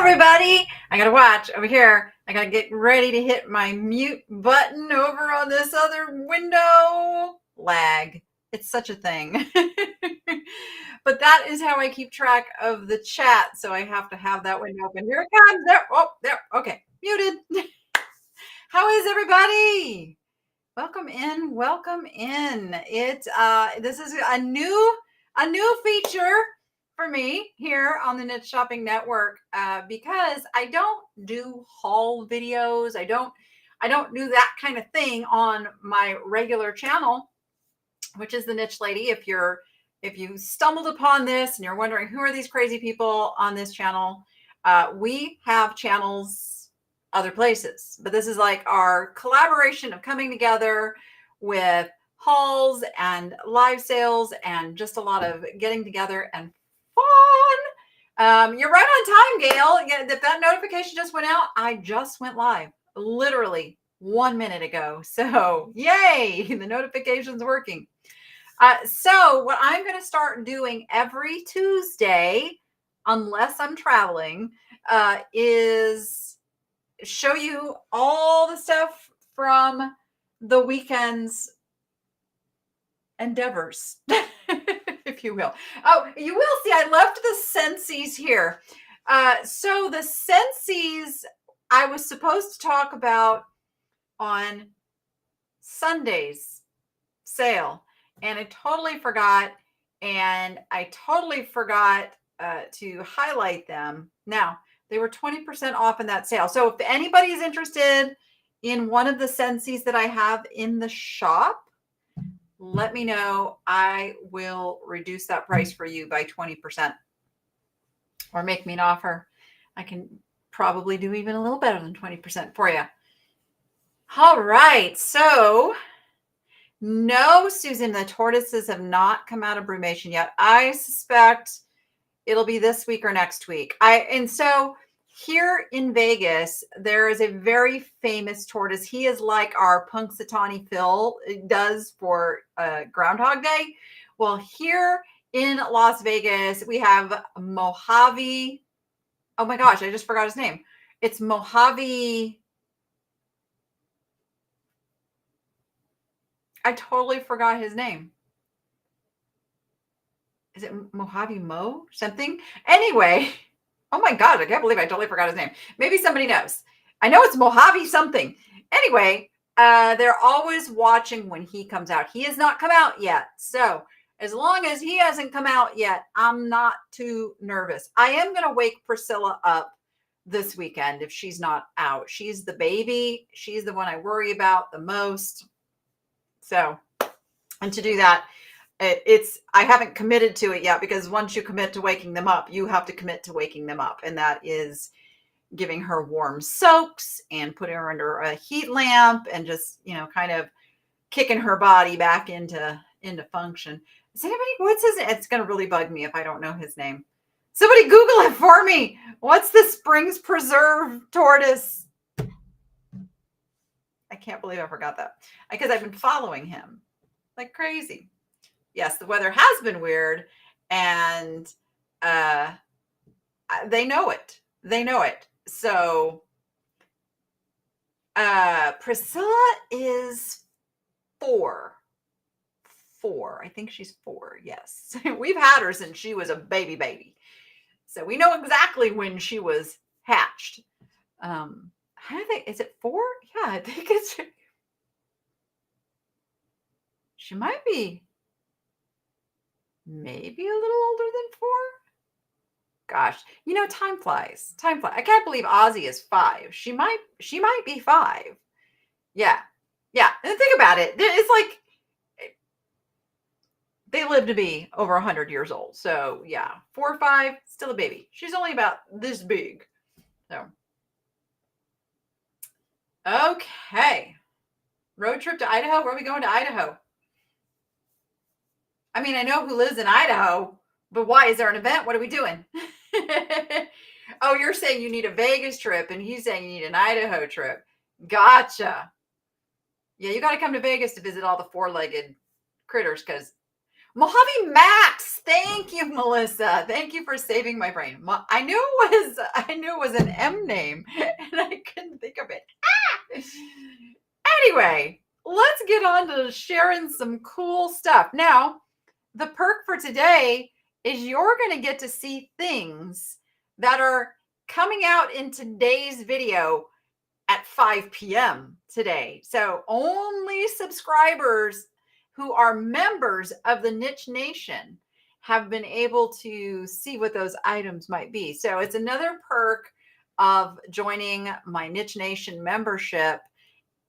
everybody. I gotta watch over here. I gotta get ready to hit my mute button over on this other window. Lag. It's such a thing. But that is how I keep track of the chat. So I have to have that window open. Here it comes. There. Oh, there. Okay. Muted. How is everybody? Welcome in. Welcome in. This is a new feature for me here on the Niche Shopping Network because I don't do haul videos. I don't do that kind of thing on my regular channel, which is the Niche Lady. If you stumbled upon this and you're wondering who are these crazy people on this channel, we have channels other places, but this is like our collaboration of coming together with hauls and live sales and just a lot of getting together and fun. You're right on time, Gail. Yeah, if that notification just went out, I just went live literally 1 minute ago. So yay, the notification's working. So what I'm going to start doing every Tuesday, unless I'm traveling, is show you all the stuff from the weekend's endeavors, if you will. Oh, you will see I left the Scentsies here. So the Scentsies I was supposed to talk about on Sunday's sale, and I totally forgot, and I totally forgot to highlight them. Now, they were 20% off in that sale. So if anybody is interested in one of the Scentsies that I have in the shop, let me know. I will reduce that price for you by 20% or make me an offer. I can probably do even a little better than 20% for you. All right. So no, Susan, the tortoises have not come out of brumation yet. I suspect it'll be this week or next week. And so here in Vegas, there is a very famous tortoise. He is like our Punxsutawney Phil does for Groundhog Day. Well, here in Las Vegas, we have Mojave. Oh my gosh, I just forgot his name. It's Mojave. I totally forgot his name. Is it Mojave Mo something? Anyway, oh my God, I can't believe I totally forgot his name. Maybe somebody knows. I know it's Mojave something. Anyway, they're always watching when he comes out. He has not come out yet. So as long as he hasn't come out yet, I'm not too nervous. I am going to wake Priscilla up this weekend if she's not out. She's the baby. She's the one I worry about the most. So, and to do that, I haven't committed to it yet, because once you commit to waking them up, you have to commit to waking them up. And that is giving her warm soaks and putting her under a heat lamp and just, kind of kicking her body back into function. Is anybody, what's his name? It's going to really bug me if I don't know his name. Somebody Google it for me. What's the Springs Preserve tortoise? I can't believe I forgot that, because I've been following him like crazy. Yes, the weather has been weird, and they know it. They know it. So Priscilla is 4. I think she's 4. Yes. We've had her since she was a baby. So we know exactly when she was hatched. Is it 4? Yeah, I think it's, she might be maybe a little older than 4. Gosh, time flies. Time flies. I can't believe Ozzy is 5. She might be 5. Yeah. And think about it. It's like they live to be over 100 years old. So yeah, 4 or 5, still a baby. She's only about this big. So okay. Road trip to Idaho. Where are we going to Idaho? I mean, I know who lives in Idaho, but why? Is there an event? What are we doing? Oh, you're saying you need a Vegas trip, and he's saying you need an Idaho trip. Gotcha. Yeah, you got to come to Vegas to visit all the 4-legged critters, because, Mojave Max. Thank you, Melissa. Thank you for saving my brain. I knew it was an M name, and I couldn't think of it. Anyway, let's get on to sharing some cool stuff. Now, the perk for today is you're going to get to see things that are coming out in today's video at 5 p.m. today. So only subscribers who are members of the Niche Nation have been able to see what those items might be. So it's another perk of joining my Niche Nation membership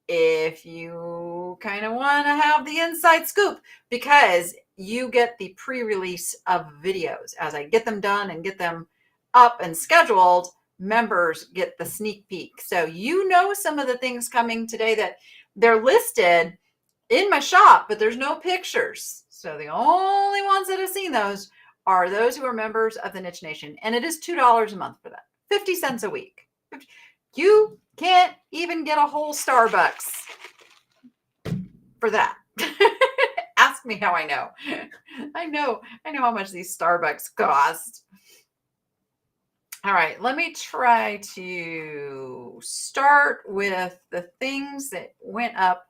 if you kind of want to have the inside scoop, because you get the pre-release of videos. As I get them done and get them up and scheduled, members get the sneak peek. So you know some of the things coming today that they're listed in my shop, but there's no pictures. So the only ones that have seen those are those who are members of the Niche Nation. And it is $2 a month for that, 50 cents a week. You can't even get a whole Starbucks for that. Ask me how I know. I know how much these Starbucks cost. All right, let me try to start with the things that went up.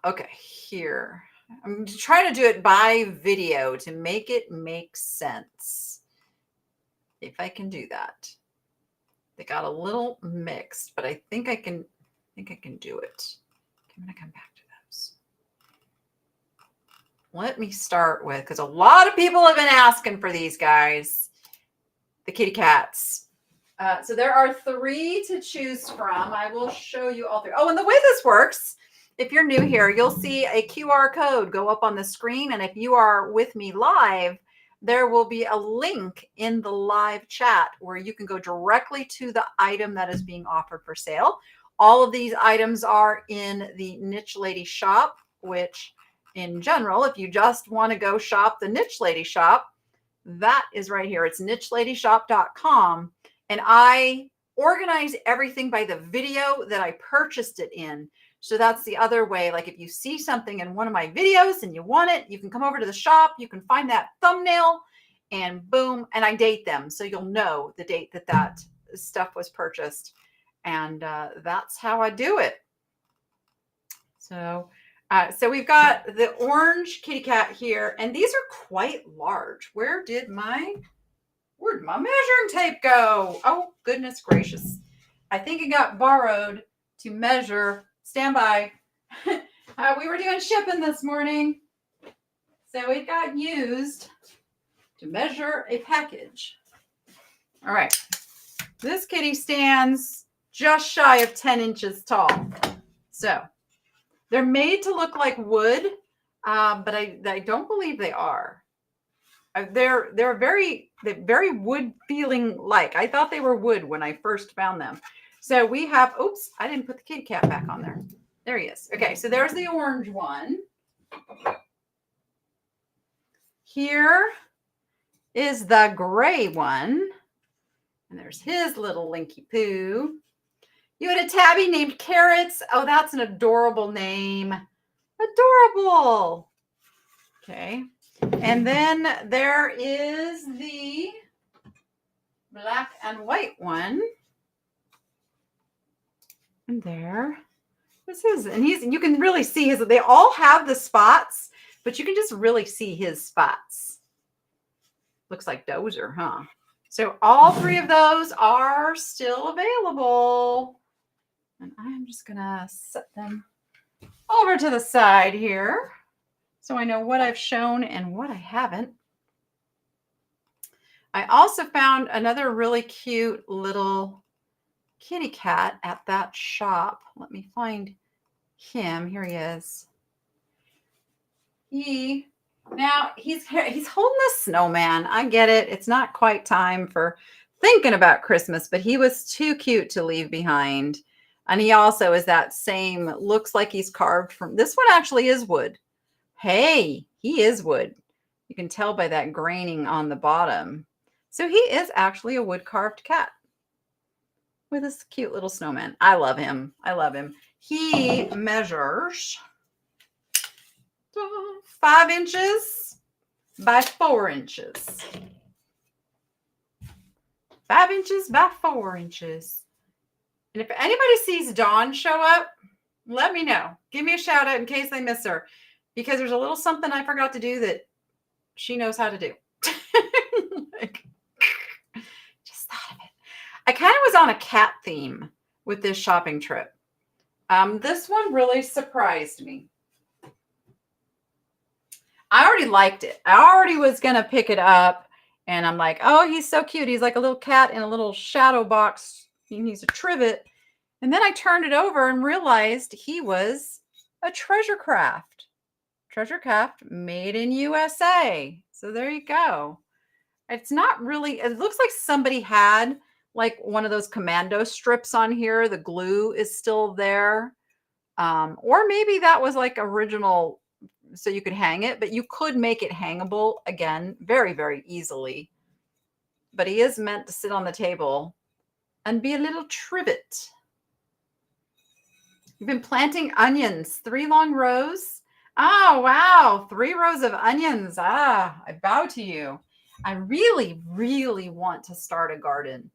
Okay, here. I'm trying to do it by video to make it make sense. If I can do that. They got a little mixed, but I think I can do it. I'm going to come back to those. Let me start with, because a lot of people have been asking for these guys, the kitty cats. So there are 3 to choose from. I will show you all 3. Oh, and the way this works, if you're new here, you'll see a QR code go up on the screen. And if you are with me live, there will be a link in the live chat where you can go directly to the item that is being offered for sale. All of these items are in the Niche Lady shop, which in general, if you just want to go shop the Niche Lady shop, that is right here. It's nicheladyshop.com. And I organize everything by the video that I purchased it in. So that's the other way. Like if you see something in one of my videos and you want it, you can come over to the shop. You can find that thumbnail and boom, and I date them. So you'll know the date that that stuff was purchased. And that's how I do it. So we've got the orange kitty cat here, and these are quite large. Where did my measuring tape go? Oh, goodness gracious. I think it got borrowed to measure. Stand by. We were doing shipping this morning, so it got used to measure a package. All right. This kitty stands just shy of 10 inches tall. So they're made to look like wood, but I don't believe they are. They're very wood feeling like. I thought they were wood when I first found them. So we have, oops, I didn't put the kitty cat back on there. There he is. Okay, so there's the orange one. Here is the gray one. And there's his little Linky Poo. You had a tabby named Carrots. Oh, that's an adorable name. Adorable. Okay. And then there is the black and white one. And there this is, and you can really see his, they all have the spots, but you can just really see his spots. Looks like Dozer, huh? So all 3 of those are still available. And I'm just gonna set them over to the side here so I know what I've shown and what I haven't. I also found another really cute little kitty cat at that shop. Let me find him. Here he is. He's holding a snowman. I get it. It's not quite time for thinking about Christmas, but he was too cute to leave behind. And he also is that same, looks like he's carved from, this one actually is wood. Hey, he is wood. You can tell by that graining on the bottom. So he is actually a wood carved cat with this cute little snowman. I love him. I love him. He measures 5 inches by 4 inches. 5 inches by 4 inches. And if anybody sees Dawn show up, let me know. Give me a shout out in case I miss her, because there's a little something I forgot to do that she knows how to do. Like, just thought of it. I kind of was on a cat theme with this shopping trip. This one really surprised me. I already liked it. I already was going to pick it up, and I'm like, oh, he's so cute. He's like a little cat in a little shadow box. He needs a trivet. And then I turned it over and realized he was a treasure craft. Treasure craft made in USA. So there you go. It's not really, it looks like somebody had like one of those commando strips on here. The glue is still there. Or maybe that was like original, so you could hang it, but you could make it hangable again very, very easily. But he is meant to sit on the table and be a little trivet. You've been planting onions, 3 long rows. Oh, wow. 3 rows of onions. Ah, I bow to you. I really, really want to start a garden.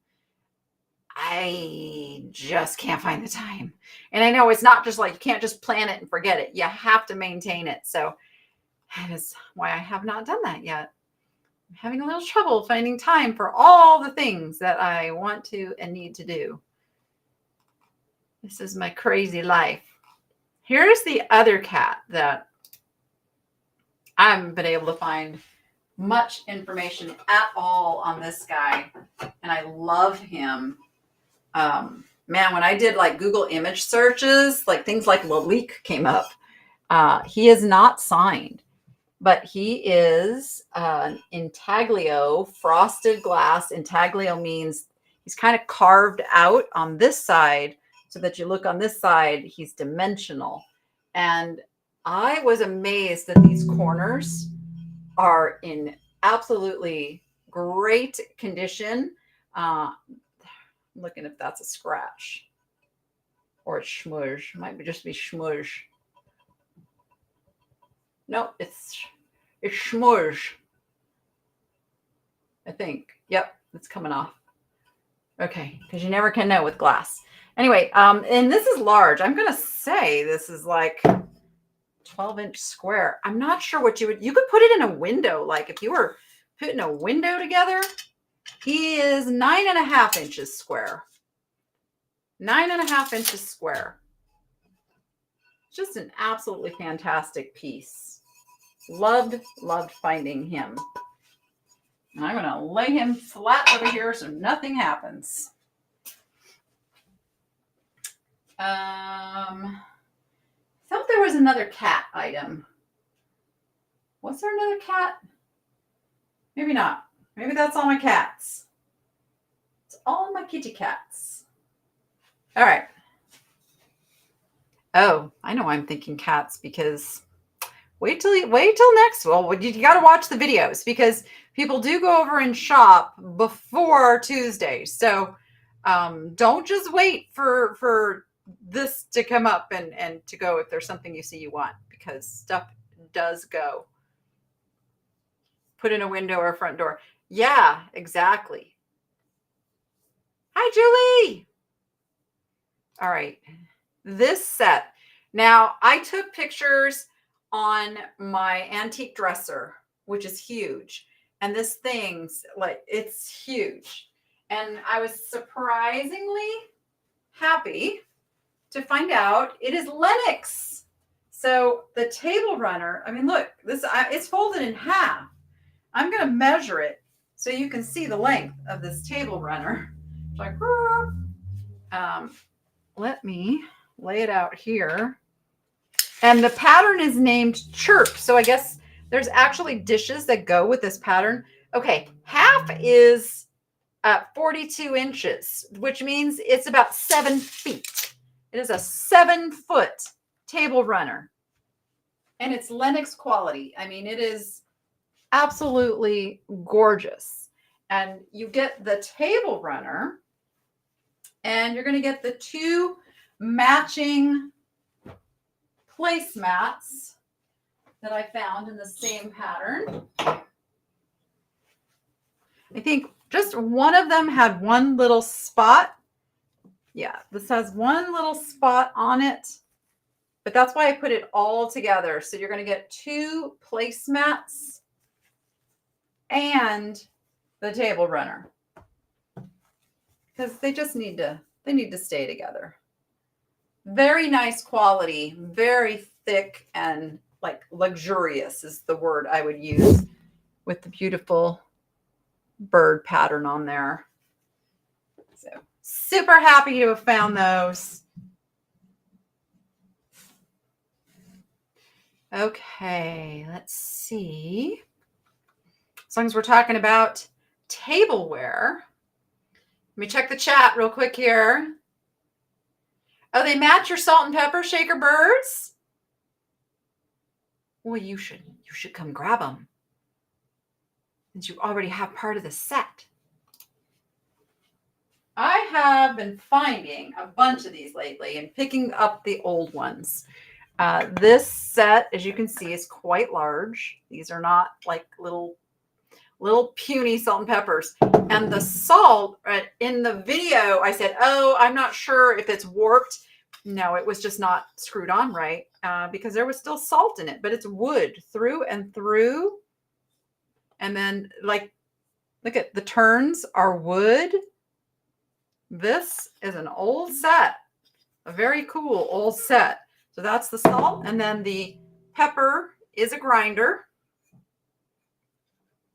I just can't find the time. And I know it's not just like you can't just plant it and forget it. You have to maintain it. So that is why I have not done that yet. I'm having a little trouble finding time for all the things that I want to and need to do. This is my crazy life. Here's the other cat that I haven't been able to find much information at all on this guy. And I love him. Man, when I did like Google image searches, like things like Lalique came up. He is not signed, but he is an intaglio, frosted glass. Intaglio means he's kind of carved out on this side, so that you look on this side, he's dimensional. And I was amazed that these corners are in absolutely great condition. I'm looking if that's a scratch or a smudge. Might be just be smudge. No, it's smudge. I think. Yep, it's coming off. Okay, because you never can know with glass. Anyway, and this is large. I'm going to say this is like 12-inch square. I'm not sure what you could put it in a window. Like if you were putting a window together, he is 9.5 inches square. 9.5 inches square. Just an absolutely fantastic piece. Loved finding him. And I'm going to lay him flat over here so nothing happens. I thought there was another cat item. Was there another cat? Maybe not. Maybe that's all my cats. It's all my kitty cats. All right. Oh, I know I'm thinking cats because wait till next. Well, you got to watch the videos because people do go over and shop before Tuesday. So don't just wait for this to come up and to go if there's something you see you want, because stuff does go. Put in a window or a front door. Yeah, exactly. Hi, Julie. All right. This set. Now, I took pictures on my antique dresser, which is huge. And this thing's like, it's huge. And I was surprisingly happy to find out it is Lenox. So the table runner, I mean, look, it's folded in half. I'm going to measure it so you can see the length of this table runner. Like, let me lay it out here. And the pattern is named Chirp. So I guess there's actually dishes that go with this pattern. Okay, half is 42 inches, which means it's about 7 feet. It is a 7-foot table runner. And it's Lenox quality. I mean, it is absolutely gorgeous. And you get the table runner, and you're going to get the 2 matching placemats that I found in the same pattern. I think just one of them had one little spot. Yeah, this has one little spot on it, but that's why I put it all together. So you're going to get 2 placemats and the table runner, because they just need to stay together. Very nice quality, very thick, and like luxurious is the word I would use, with the beautiful bird pattern on there. So super happy to have found those. Okay, let's see. As long as we're talking about tableware, let me check the chat real quick here. Oh, they match your salt and pepper shaker birds? Well, you should come grab them, since you already have part of the set. I have been finding a bunch of these lately and picking up the old ones. This set, as you can see, is quite large. These are not like little puny salt and peppers. And the salt, in the video, I said, oh, I'm not sure if it's warped. No, it was just not screwed on right, because there was still salt in it, but it's wood through and through. And then, like, look at the turns are wood. This is an old set, a very cool old set. So that's the salt, and then the pepper is a grinder.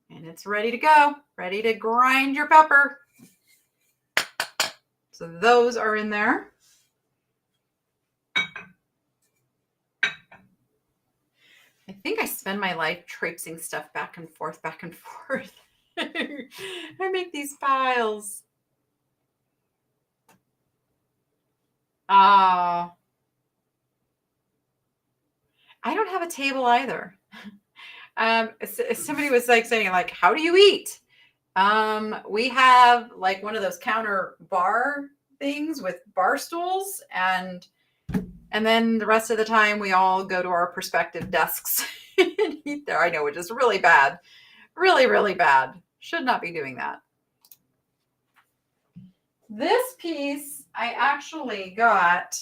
And it's ready to go, ready to grind your pepper. So those are in there. I think I spend my life traipsing stuff back and forth, back and forth. I make these piles. I don't have a table either. Somebody was like saying, like, how do you eat? We have like one of those counter bar things with bar stools, and then the rest of the time we all go to our respective desks and eat there. I know, which is really bad. Really, really bad. Should not be doing that. This piece I actually got,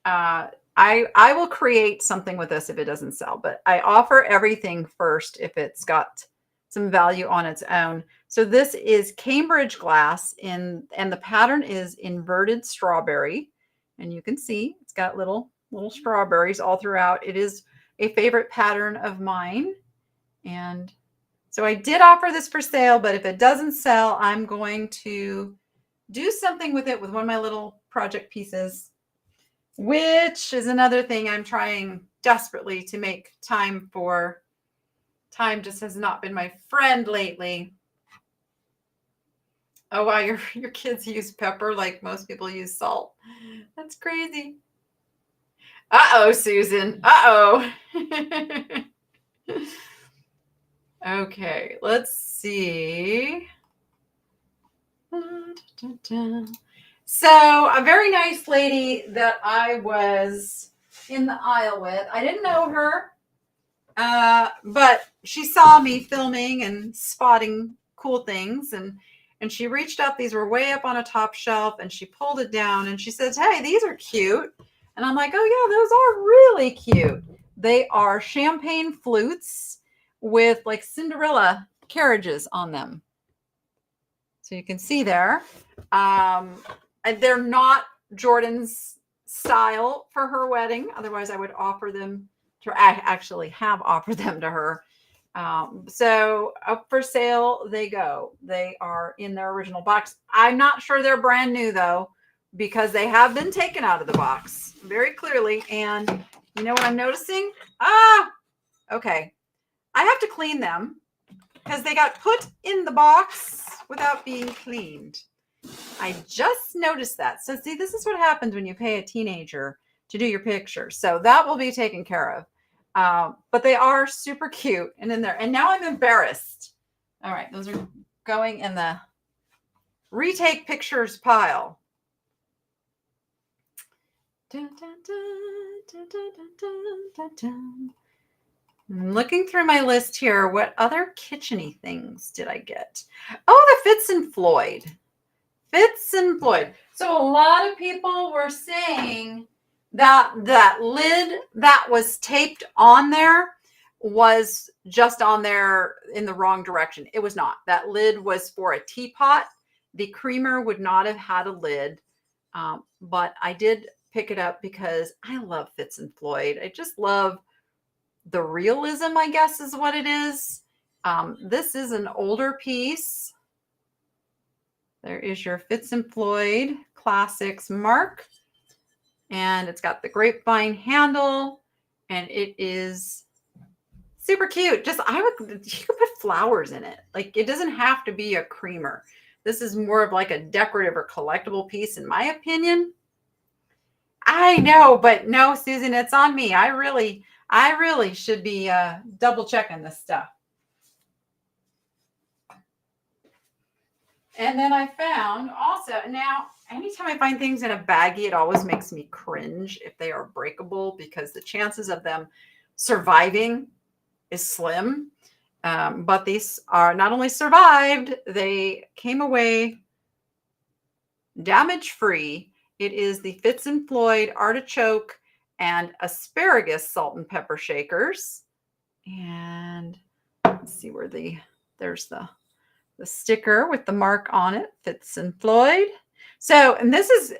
I will create something with this if it doesn't sell, but I offer everything first if it's got some value on its own. So this is Cambridge glass, and the pattern is inverted strawberry. And you can see it's got little strawberries all throughout. It is a favorite pattern of mine. And so I did offer this for sale, but if it doesn't sell, I'm going to do something with it with one of my little project pieces, which is another thing I'm trying desperately to make time for. Time just has not been my friend lately. Oh, wow, your kids use pepper like most people use salt. That's crazy. Uh-oh, Susan. Uh-oh. Okay, let's see. So a very nice lady that I was in the aisle with, I didn't know her, but she saw me filming and spotting cool things, and she reached up. These were way up on a top shelf, and she pulled it down and she says, hey, these are cute. And I'm like, oh yeah, those are really cute. They are champagne flutes with like Cinderella carriages on them. So you can see there. They're not Jordan's style for her wedding. Otherwise, I would offer them to, I actually have offered them to her. So up for sale they go. They are in their original box. I'm not sure they're brand new though, because they have been taken out of the box very clearly. And you know what I'm noticing? Okay. I have to clean them because they got put in the box without being cleaned. I just noticed that. So see, this is what happens when you pay a teenager to do your pictures. So that will be taken care of. But they are super cute and in there. And now I'm embarrassed. All right, those are going in the retake pictures pile. Dun, dun, dun, dun, dun, dun, dun, dun. I'm looking through my list here. What other kitchen-y things did I get? Oh, the Fitz and Floyd. Fitz and Floyd. So a lot of people were saying that that lid that was taped on there was just on there in the wrong direction. It was not. That lid was for a teapot. The creamer would not have had a lid, but I did pick it up because I love Fitz and Floyd. I just love the realism, I guess is what it is. This is an older piece. There is your Fitz and Floyd Classics mark. And it's got the grapevine handle. And it is super cute. You could put flowers in it. Like, it doesn't have to be a creamer. This is more of like a decorative or collectible piece, in my opinion. I know, but no, Susan, it's on me. I really should be double checking this stuff. And then I found also, now, anytime I find things in a baggie, it always makes me cringe if they are breakable, because the chances of them surviving is slim. But these are not only survived, they came away damage-free. It is the Fitz and Floyd artichoke and asparagus salt and pepper shakers. And let's see where there's the sticker with the mark on it, Fitz and Floyd. So, and this is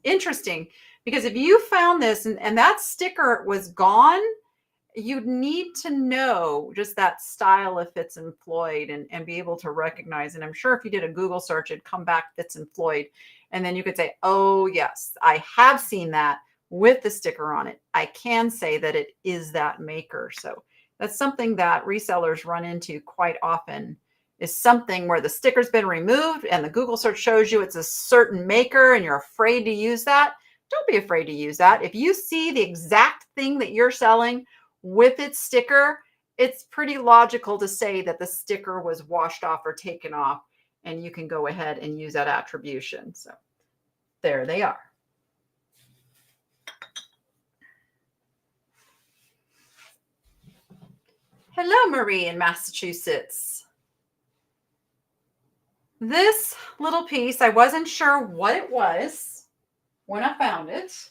interesting because if you found this and that sticker was gone, you'd need to know just that style of Fitz and Floyd and be able to recognize. And I'm sure if you did a Google search, it'd come back Fitz and Floyd. And then you could say, oh, yes, I have seen that with the sticker on it. I can say that it is that maker. So that's something that resellers run into quite often, is something where the sticker's been removed and the Google search shows you it's a certain maker and you're afraid to use that. Don't be afraid to use that. If you see the exact thing that you're selling with its sticker, it's pretty logical to say that the sticker was washed off or taken off, and you can go ahead and use that attribution. So there they are. Hello, Marie in Massachusetts. This little piece, I wasn't sure what it was when I found it.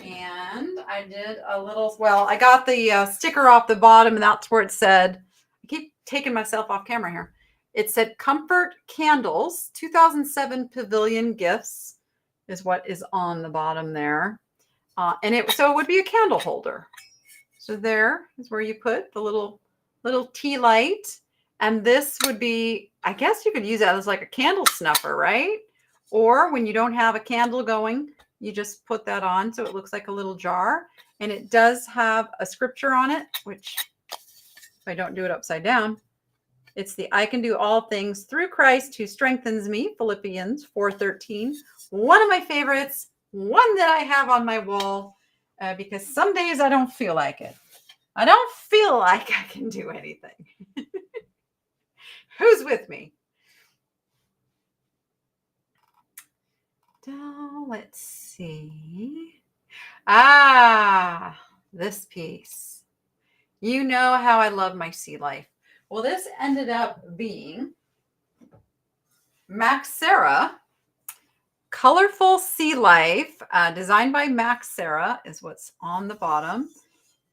And I did a little, well, I got the sticker off the bottom, and that's where it said, I keep taking myself off camera here. It said Comfort Candles, 2007 Pavilion Gifts is what is on the bottom there. So it would be a candle holder. So there is where you put the little tea light. And this would be, I guess you could use that as like a candle snuffer, right? Or when you don't have a candle going, you just put that on so it looks like a little jar. And it does have a scripture on it, which if I don't do it upside down, it's the I can do all things through Christ who strengthens me, Philippians 4:13. One of my favorites, one that I have on my wall because some days I don't feel like it. I don't feel like I can do anything. Who's with me? Let's see. This piece. You know how I love my sea life. Well, this ended up being Max Sarah Colorful Sea Life, designed by Max Sarah is what's on the bottom.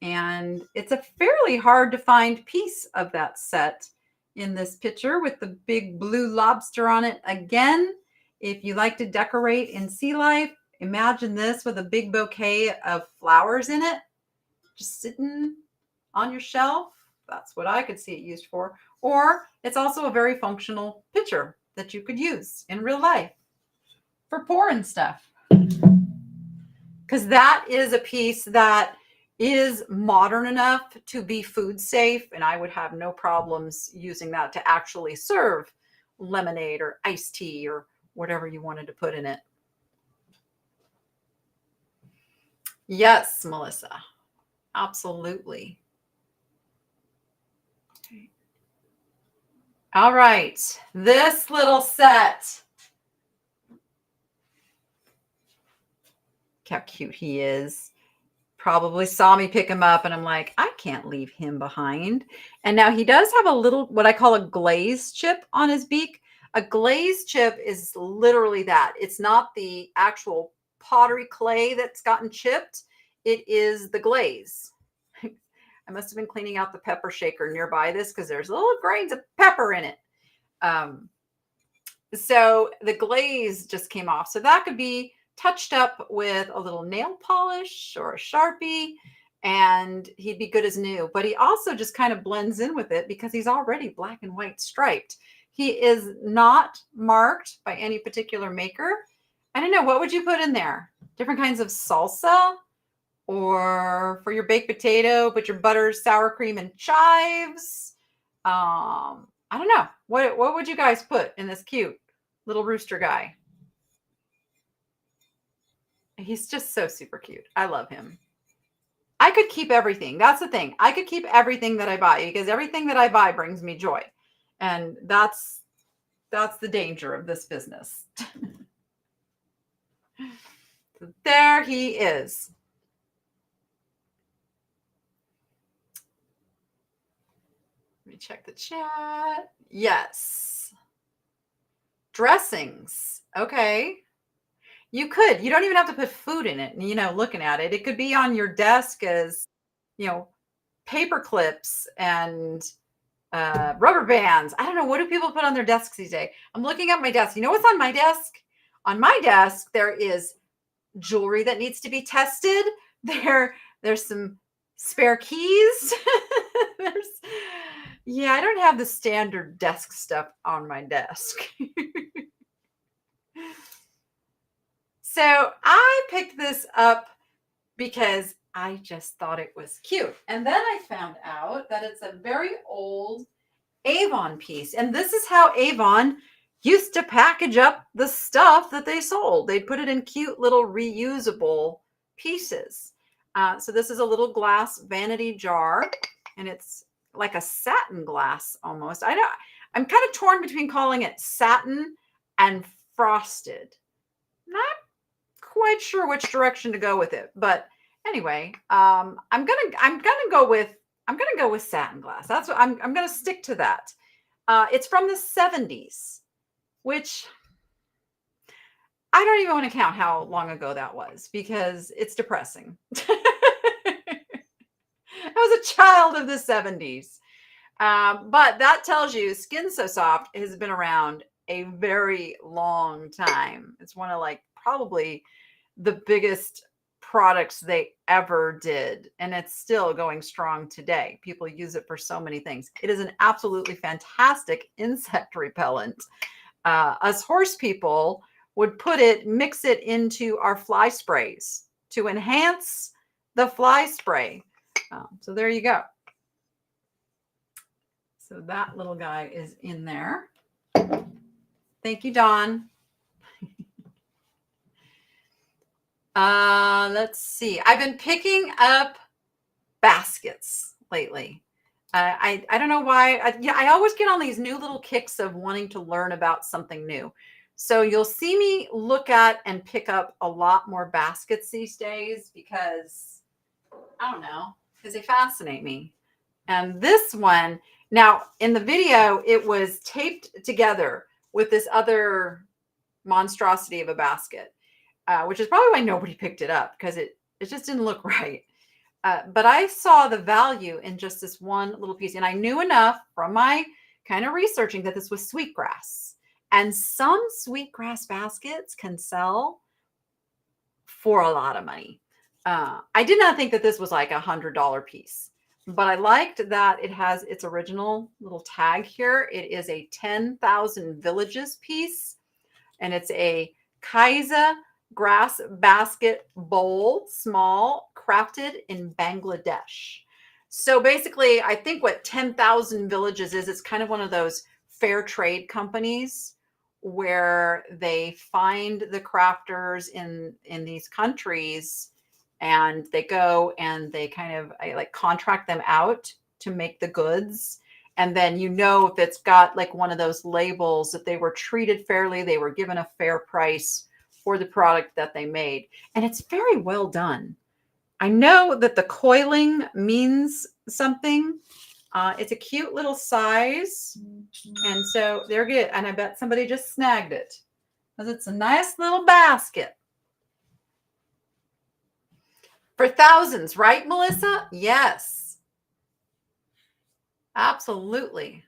And it's a fairly hard to find piece of that set in this picture with the big blue lobster on it. Again, if you like to decorate in sea life, imagine this with a big bouquet of flowers in it, just sitting on your shelf. That's what I could see it used for. Or it's also a very functional picture that you could use in real life for pouring stuff. Because that is a piece that is modern enough to be food safe, and I would have no problems using that to actually serve lemonade or iced tea or whatever you wanted to put in it. Yes, Melissa, absolutely. All right, this little set. Look how cute he is. probably saw me pick him up and I'm like, I can't leave him behind. And now he does have a little, what I call a glaze chip on his beak. A glaze chip is literally that. It's not the actual pottery clay that's gotten chipped. It is the glaze. I must have been cleaning out the pepper shaker nearby this because there's little grains of pepper in it. So the glaze just came off. So that could be touched up with a little nail polish or a Sharpie, and he'd be good as new. But he also just kind of blends in with it because he's already black and white striped. He is not marked by any particular maker. I don't know. What would you put in there? Different kinds of salsa, or for your baked potato, put your butter, sour cream, and chives. I don't know. What would you guys put in this cute little rooster guy? He's just so super cute. I love him. I could keep everything. That's the thing. I could keep everything that I buy because everything that I buy brings me joy. And that's the danger of this business. So there he is. Let me check the chat. Yes. Dressings. Okay. You could. You don't even have to put food in it, looking at it. It could be on your desk as, paper clips and rubber bands. I don't know. What do people put on their desks these days? I'm looking at my desk. You know what's on my desk? On my desk, there is jewelry that needs to be tested. There's some spare keys. I don't have the standard desk stuff on my desk. So I picked this up because I just thought it was cute. And then I found out that it's a very old Avon piece. And this is how Avon used to package up the stuff that they sold. They'd put it in cute little reusable pieces. So this is a little glass vanity jar, and it's like a satin glass almost. I'm kind of torn between calling it satin and frosted. Not quite sure which direction to go with it, but anyway, I'm gonna go with satin glass. That's what I'm gonna stick to that. It's from the 70s, which I don't even want to count how long ago that was because it's depressing. I was a child of the 70s. But that tells you Skin So Soft has been around a very long time. It's one of probably the biggest products they ever did. And it's still going strong today. People use it for so many things. It is an absolutely fantastic insect repellent. Us horse people would mix it into our fly sprays to enhance the fly spray. So there you go. So that little guy is in there. Thank you, Dawn. Let's see. I've been picking up baskets lately. I don't know why. I always get on these new little kicks of wanting to learn about something new. So you'll see me look at and pick up a lot more baskets these days because, I don't know, because they fascinate me. And this one, now in the video, it was taped together with this other monstrosity of a basket, which is probably why nobody picked it up because it just didn't look right. But I saw the value in just this one little piece. And I knew enough from my kind of researching that this was sweetgrass. And some sweetgrass baskets can sell for a lot of money. I did not think that this was like $100 piece, but I liked that it has its original little tag here. It is a 10,000 villages piece, and it's a Kaiza grass basket bowl, small, crafted in Bangladesh. So basically, I think what 10,000 villages is, it's kind of one of those fair trade companies where they find the crafters in these countries, and they go and they kind of like contract them out to make the goods. And then, if it's got like one of those labels that they were treated fairly, they were given a fair price for the product that they made. And it's very well done. I know that the coiling means something. It's a cute little size. And so they're good. And I bet somebody just snagged it because it's a nice little basket. For thousands, right, Melissa? Yes. Absolutely.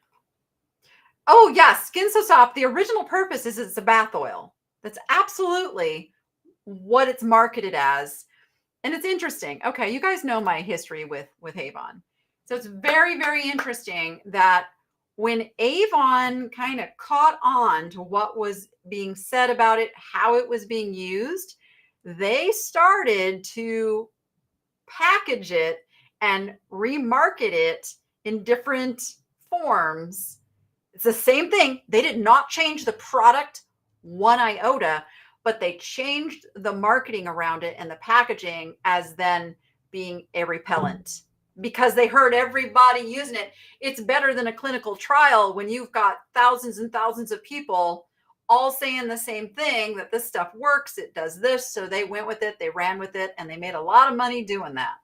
Oh, yeah. Skin So Soft. The original purpose is it's a bath oil. That's absolutely what it's marketed as. And it's interesting. Okay, you guys know my history with Avon. So it's very, very interesting that when Avon kind of caught on to what was being said about it, how it was being used, they started to package it and remarket it in different forms. It's the same thing. They did not change the product one iota, but they changed the marketing around it and the packaging as then being a repellent because they heard everybody using it. It's better than a clinical trial when you've got thousands and thousands of people all saying the same thing, that this stuff works, it does this. So they went with it, they ran with it, and they made a lot of money doing that.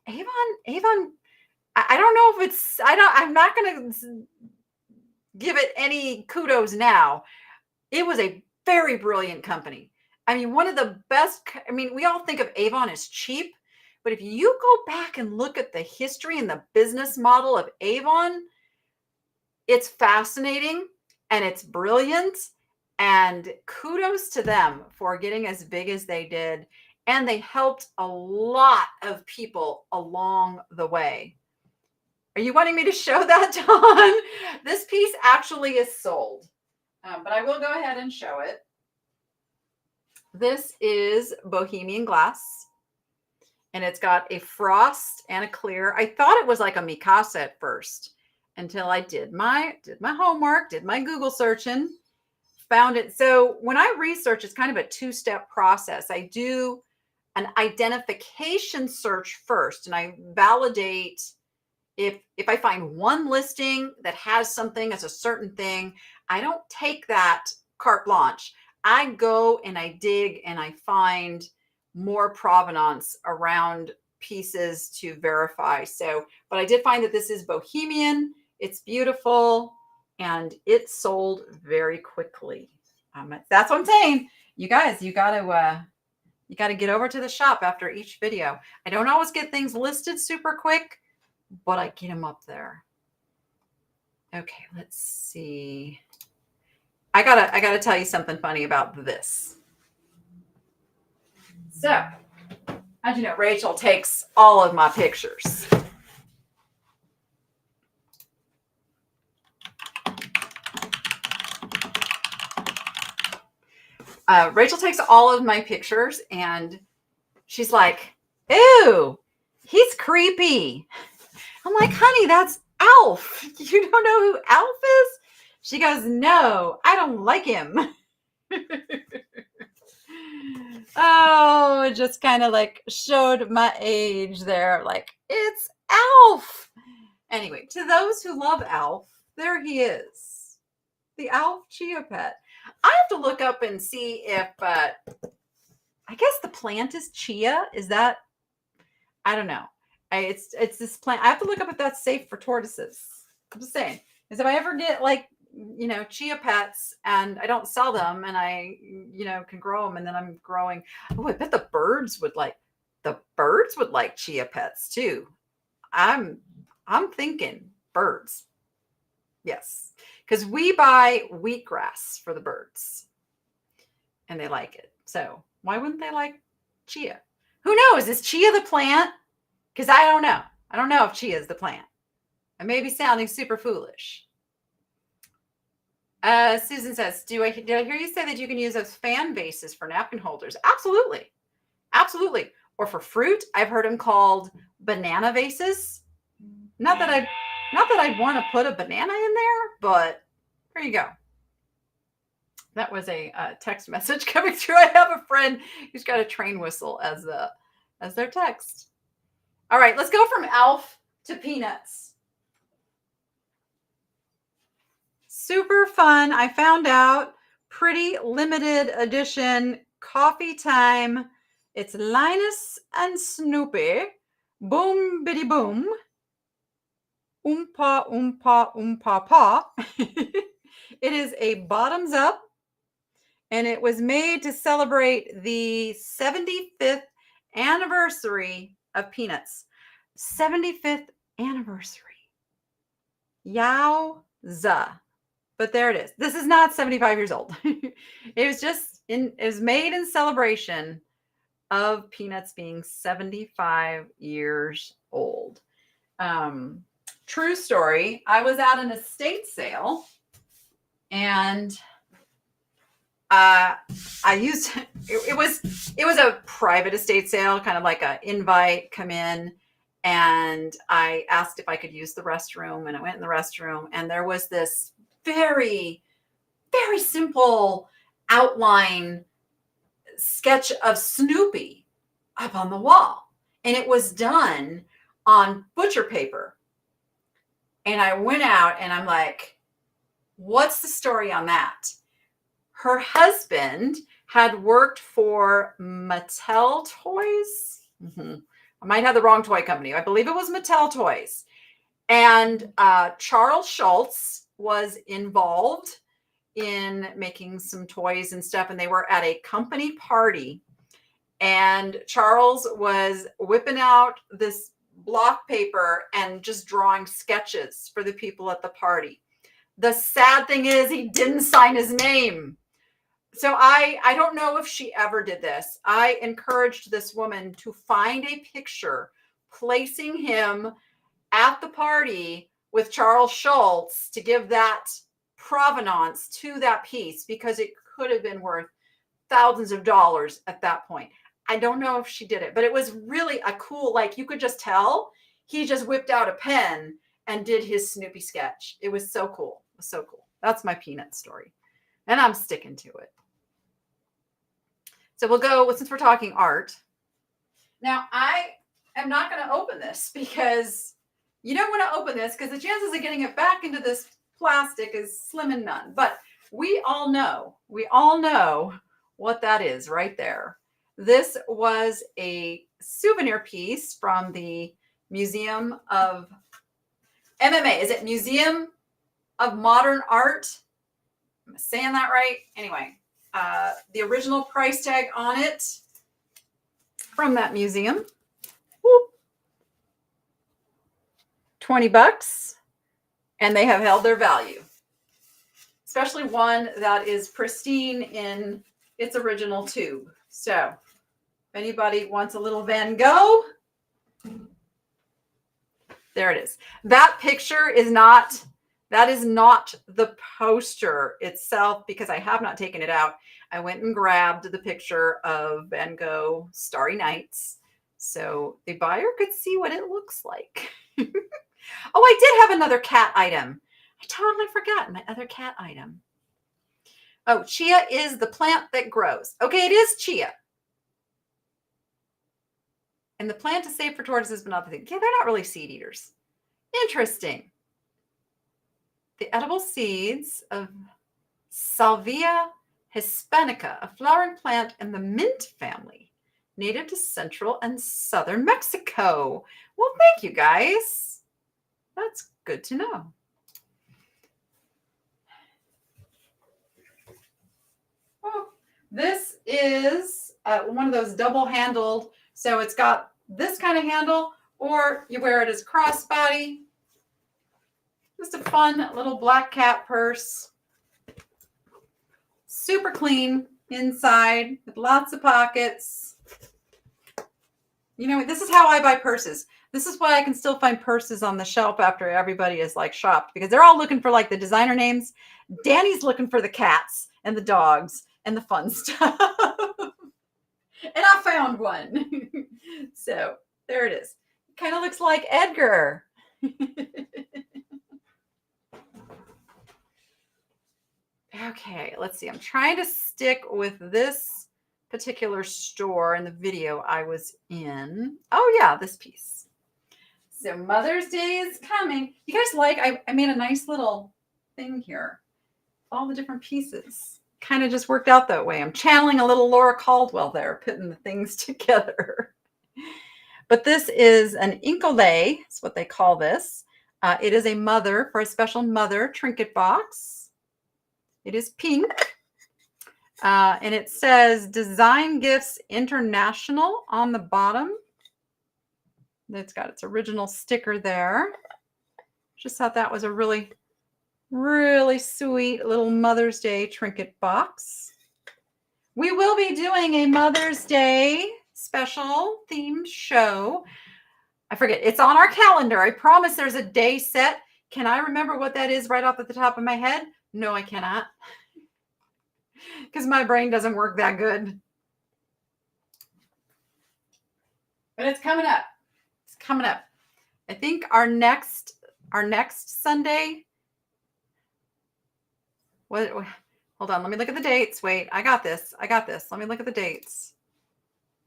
Avon, I don't know if it's, I'm not going to give it any kudos now. It was a very brilliant company. I mean, one of the best. I mean, we all think of Avon as cheap, but if you go back and look at the history and the business model of Avon, it's fascinating and it's brilliant. And kudos to them for getting as big as they did. And they helped a lot of people along the way. Are you wanting me to show that, Dawn? This piece actually is sold. But I will go ahead and show it. This is Bohemian glass. And it's got a frost and a clear. I thought it was like a Mikasa at first until I did my homework, did my Google searching, found it. So when I research, it's kind of a two-step process. I do an identification search first, and I validate if I find one listing that has something as a certain thing, I don't take that carte blanche. I go and I dig and I find more provenance around pieces to verify. So, but I did find that this is Bohemian. It's beautiful and it sold very quickly. That's what I'm saying. You guys, you got to get over to the shop after each video. I don't always get things listed super quick, but I get them up there. Okay, let's see. I gotta tell you something funny about this. So, as you know, Rachel takes all of my pictures. Rachel takes all of my pictures and she's like, ew, he's creepy. I'm like, honey, that's Alf. You don't know who Alf is? She goes, no, I don't like him. Oh, it just kind of like showed my age there. Like, it's Alf. Anyway, to those who love Alf, there he is. The Alf Chia Pet. I have to look up and see if, I guess the plant is chia. Is that, I don't know. It's this plant. I have to look up if that's safe for tortoises. I'm just saying. Because if I ever get like, you know, chia pets and I don't sell them and I, you know, can grow them and then I'm growing. Oh, I bet the birds would like chia pets too. I'm thinking birds. Yes. Because we buy wheatgrass for the birds and they like it. So why wouldn't they like chia? Who knows? Is chia the plant? Because I don't know. I don't know if chia is the plant. I may be sounding super foolish. Susan says, did I hear you say that you can use those fan bases for napkin holders? Absolutely. Absolutely. Or for fruit. I've heard them called banana vases. Not that I'd want to put a banana in there, but there you go. That was a text message coming through. I have a friend who's got a train whistle as their text. All right, let's go from Alf to Peanuts. Super fun. I found out pretty limited edition coffee time It's Linus and Snoopy. Boom, biddy boom. Oompa, oompa, oompa, pa. It is a bottoms up, and it was made to celebrate the 75th anniversary of Peanuts. 75th anniversary. Yowza. But there it is. This is not 75 years old. It was made in celebration of Peanuts being 75 years old. True story. I was at an estate sale, and it was a private estate sale, kind of like an invite, come in, and I asked if I could use the restroom, and I went in the restroom, and there was this very, very simple outline sketch of Snoopy up on the wall, and it was done on butcher paper. And I went out and I'm like, what's the story on that? Her husband had worked for Mattel Toys. I might have the wrong toy company. I believe it was Mattel Toys. And Charles Schultz was involved in making some toys and stuff. And they were at a company party. And Charles was whipping out this block paper and just drawing sketches for the people at the party. The sad thing is he didn't sign his name. So I don't know if she ever did this. I encouraged this woman to find a picture placing him at the party with Charles Schultz to give that provenance to that piece, because it could have been worth thousands of dollars at that point. I don't know if she did it, but it was really a cool, like, you could just tell he just whipped out a pen and did his Snoopy sketch. It was so cool. It was so cool. That's my Peanut story. And I'm sticking to it. So we'll go, since we're talking art. Now, I am not going to open this because you don't want to open this because the chances of getting it back into this plastic is slim and none. But we all know what that is right there. This was a souvenir piece from the Museum of MMA. Is it Museum of Modern Art? Am I saying that right? Anyway, the original price tag on it from that museum. Whoop, $20, and they have held their value, especially one that is pristine in its original tube. So if anybody wants a little Van Gogh, there it is. That picture is not, that is not the poster itself, because I have not taken it out. I went and grabbed the picture of Van Gogh Starry Nights so the buyer could see what it looks like. Oh, I did have another cat item. I totally forgot my other cat item. Oh, chia is the plant that grows. Okay, it is chia. And the plant is safe for tortoises, but not the thing. Yeah, they're not really seed eaters. Interesting. The edible seeds of Salvia hispanica, a flowering plant in the mint family, native to central and southern Mexico. Well, thank you guys. That's good to know. Oh, this is one of those double-handled. So it's got this kind of handle, or you wear it as a crossbody. Just a fun little black cat purse. Super clean inside with lots of pockets. You know, this is how I buy purses. This is why I can still find purses on the shelf after everybody is like shopped, because they're all looking for like the designer names. Danny's looking for the cats and the dogs and the fun stuff. And I found one. So there it is. It kind of looks like Edgar. Okay, let's see. I'm trying to stick with this particular store in the video I was in. Oh yeah, this piece. So Mother's Day is coming. You guys like, I made a nice little thing here. All the different pieces. kind of just worked out that way. I'm channeling a little Laura Caldwell there, putting the things together. But this is an Incolay, is what they call this. It is a mother for a special mother trinket box. It is pink. And it says Design Gifts International on the bottom. It's got its original sticker there. Just thought that was a really, really sweet little Mother's Day trinket box. We will be doing a Mother's Day special themed show. I forget. It's on our calendar. I promise there's a day set. Can I remember what that is right off at the top of my head? No, I cannot. Because my brain doesn't work that good. But it's coming up. It's coming up. I think our next Sunday. What? Hold on. Let me look at the dates. Wait, I got this. Let me look at the dates.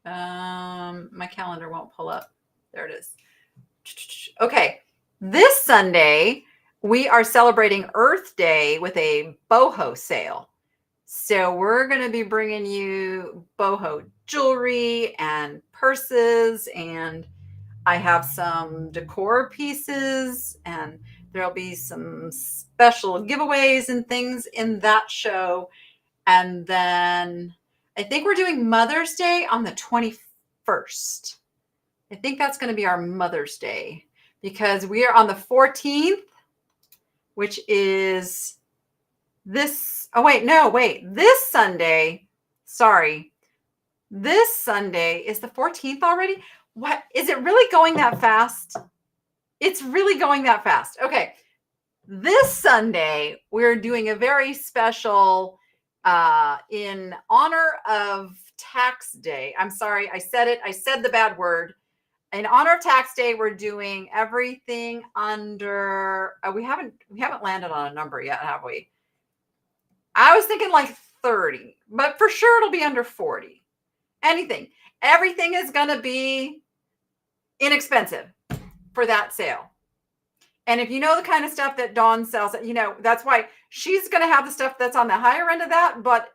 My calendar won't pull up. There it is. Okay. This Sunday, we are celebrating Earth Day with a boho sale. So we're going to be bringing you boho jewelry and purses, and I have some decor pieces, and there'll be some special giveaways and things in that show. And then I think we're doing Mother's Day on the 21st. I think that's going to be our Mother's Day because we are on the 14th, which is this. Oh, wait, no, wait. This Sunday. Sorry. This Sunday is the 14th already. What? Is it really going that fast? It's really going that fast. Okay. This Sunday, we're doing a very special in honor of Tax Day. I'm sorry. I said it. I said the bad word. In honor of Tax Day, we're doing everything under, we haven't landed on a number yet, have we? I was thinking like 30, but for sure it'll be under 40. Everything is going to be inexpensive for that sale. And if you know the kind of stuff that Dawn sells, that's why she's going to have the stuff that's on the higher end of that. But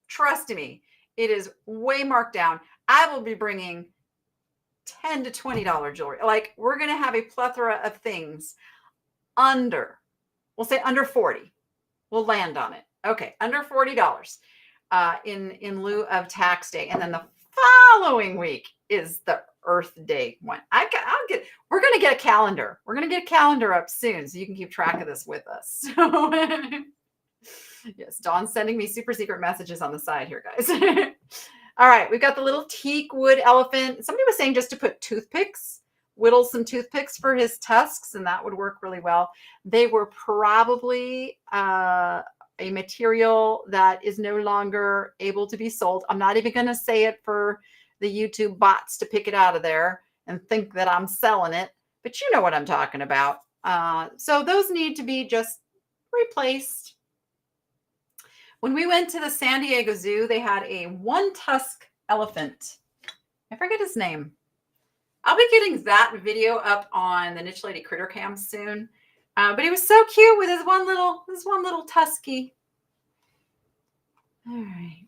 trust me, it is way marked down. I will be bringing $10 to $20 jewelry. Like, we're going to have a plethora of things we'll say under 40. We'll land on it. Okay, under $40 in lieu of Tax Day. And then the following week is the Earth Day one. We're going to get a calendar. We're going to get a calendar up soon so you can keep track of this with us. So, yes, Dawn's sending me super secret messages on the side here, guys. All right, we've got the little teak wood elephant. Somebody was saying just to put toothpicks, whittle some toothpicks for his tusks, and that would work really well. They were probably a material that is no longer able to be sold. I'm not even going to say it for the YouTube bots to pick it out of there and think that I'm selling it, but you know what I'm talking about. So those need to be just replaced. When we went to the San Diego Zoo, they had a one tusk elephant. I forget his name. I'll be getting that video up on the Niche Lady Critter Cam soon. But he was so cute with his one little tusky. All right.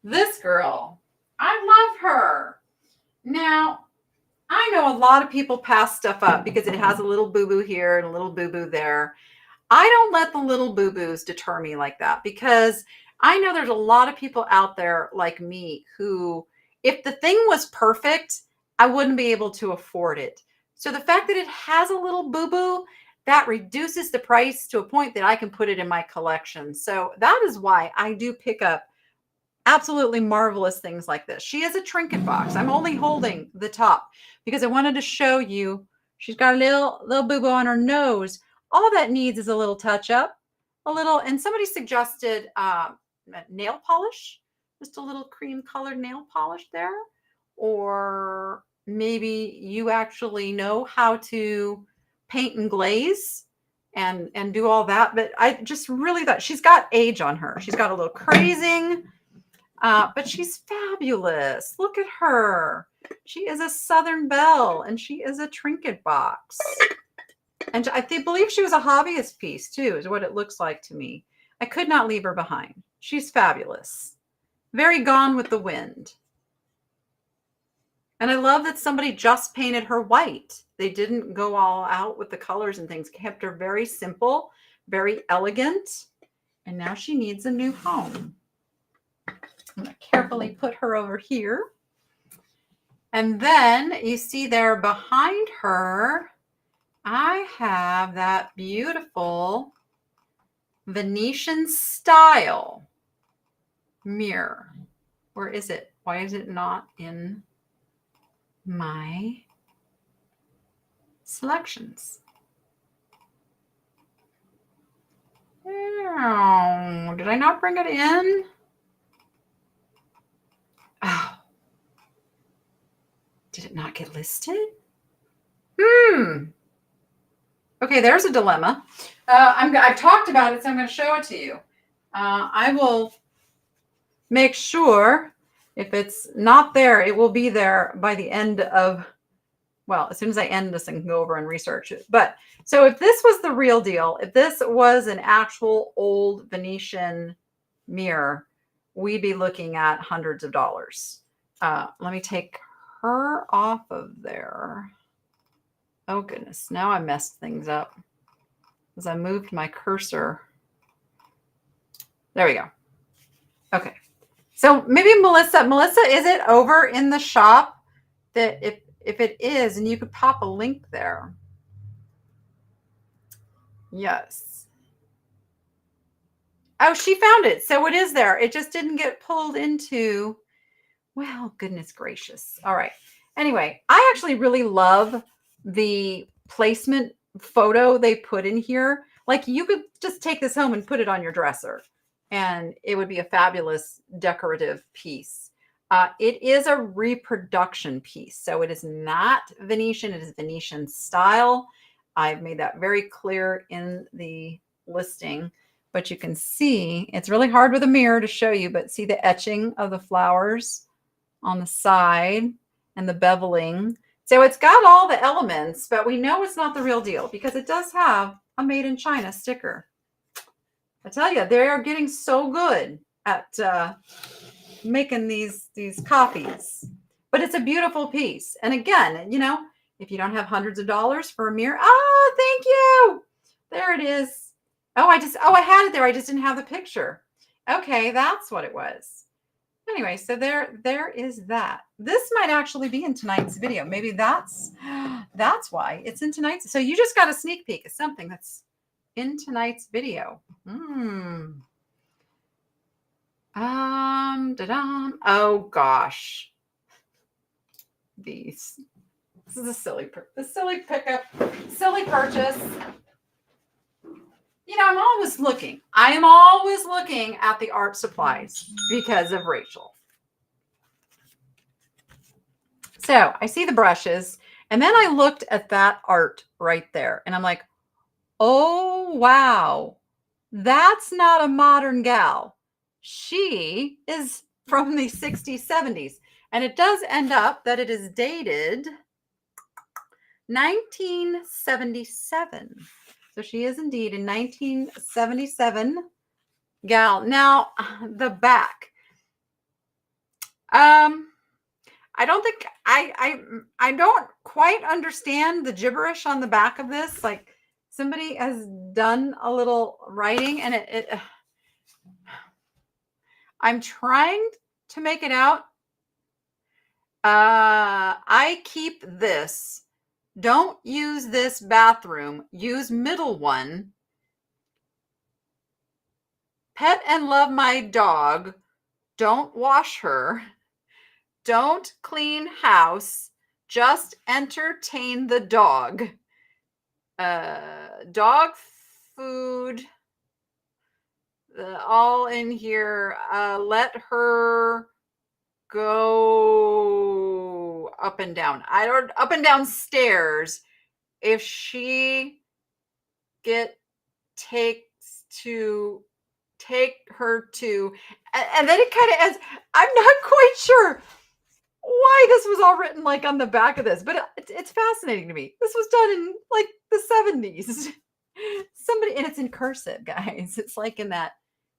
This girl, I love her. Now, I know a lot of people pass stuff up because it has a little boo-boo here and a little boo-boo there. I don't let the little boo-boos deter me like that because I know there's a lot of people out there like me who, if the thing was perfect, I wouldn't be able to afford it. So the fact that it has a little boo-boo, that reduces the price to a point that I can put it in my collection. So that is why I do pick up absolutely marvelous things like this. She is a trinket box. I'm only holding the top because I wanted to show you she's got a little boo-boo on her nose. All that needs is a little touch up, and somebody suggested nail polish, just a little cream colored nail polish there. Or maybe you actually know how to paint and glaze and do all that. But I just really thought she's got age on her. She's got a little crazing, but she's fabulous. Look at her. She is a Southern Belle and she is a trinket box. And I believe she was a hobbyist piece too, is what it looks like to me. I could not leave her behind. She's fabulous. Very Gone with the Wind. And I love that somebody just painted her white. They didn't go all out with the colors and things. Kept her very simple, very elegant. And now she needs a new home. I'm going to carefully put her over here. And then you see there behind her, I have that beautiful Venetian style mirror. Where is it? Why is it not in my selections? Oh, did I not bring it in? Oh, did it not get listed? Okay, there's a dilemma. I've talked about it, so I'm going to show it to you. I will make sure if it's not there, it will be there by the end of, well, as soon as I end this and can go over and research it. But so if this was the real deal, if this was an actual old Venetian mirror, we'd be looking at hundreds of dollars. Let me take her off of there. Oh goodness, now I messed things up as I moved my cursor. There we go. Okay. So maybe Melissa, is it over in the shop? That if it is, and you could pop a link there. Yes. Oh, she found it. So it is there. It just didn't get pulled into, well, goodness gracious. All right. Anyway, I actually really love the placement photo they put in here. Like you could just take this home and put it on your dresser and it would be a fabulous decorative piece. It is a reproduction piece. So it is not Venetian. It is Venetian style. I've made that very clear in the listing, but you can see it's really hard with a mirror to show you, but see the etching of the flowers on the side and the beveling. So it's got all the elements, but we know it's not the real deal because it does have a made in China sticker. I tell you, they are getting so good at making these copies, but it's a beautiful piece. And again, you know, if you don't have hundreds of dollars for a mirror, oh, thank you. There it is. Oh, I had it there. I just didn't have the picture. Okay, that's what it was. Anyway, so there is that. This might actually be in tonight's video. Maybe that's why it's in tonight's. So you just got a sneak peek of something that's in tonight's video. Oh gosh. This is a silly pickup, silly purchase. You know, I'm always looking. I am always looking at the art supplies because of Rachel. So I see the brushes, and then I looked at that art right there, and I'm like, oh, wow, that's not a modern gal. She is from the 60s, 70s, and it does end up that it is dated 1977. So she is indeed a 1977 gal. Now, the back. I don't think I don't quite understand the gibberish on the back of this. Like somebody has done a little writing and I'm trying to make it out. I keep this. Don't use this bathroom. Use middle one. Pet and love my dog. Don't wash her. Don't clean house. Just entertain the dog. Dog food. All in here. Let her go up and down. Up and down stairs. If she take her to, and then it kind of ends. I'm not quite sure why why this was all written like on the back of this, but it's fascinating to me. This was done in like the 70s. Somebody, and it's in cursive, guys. It's like in that,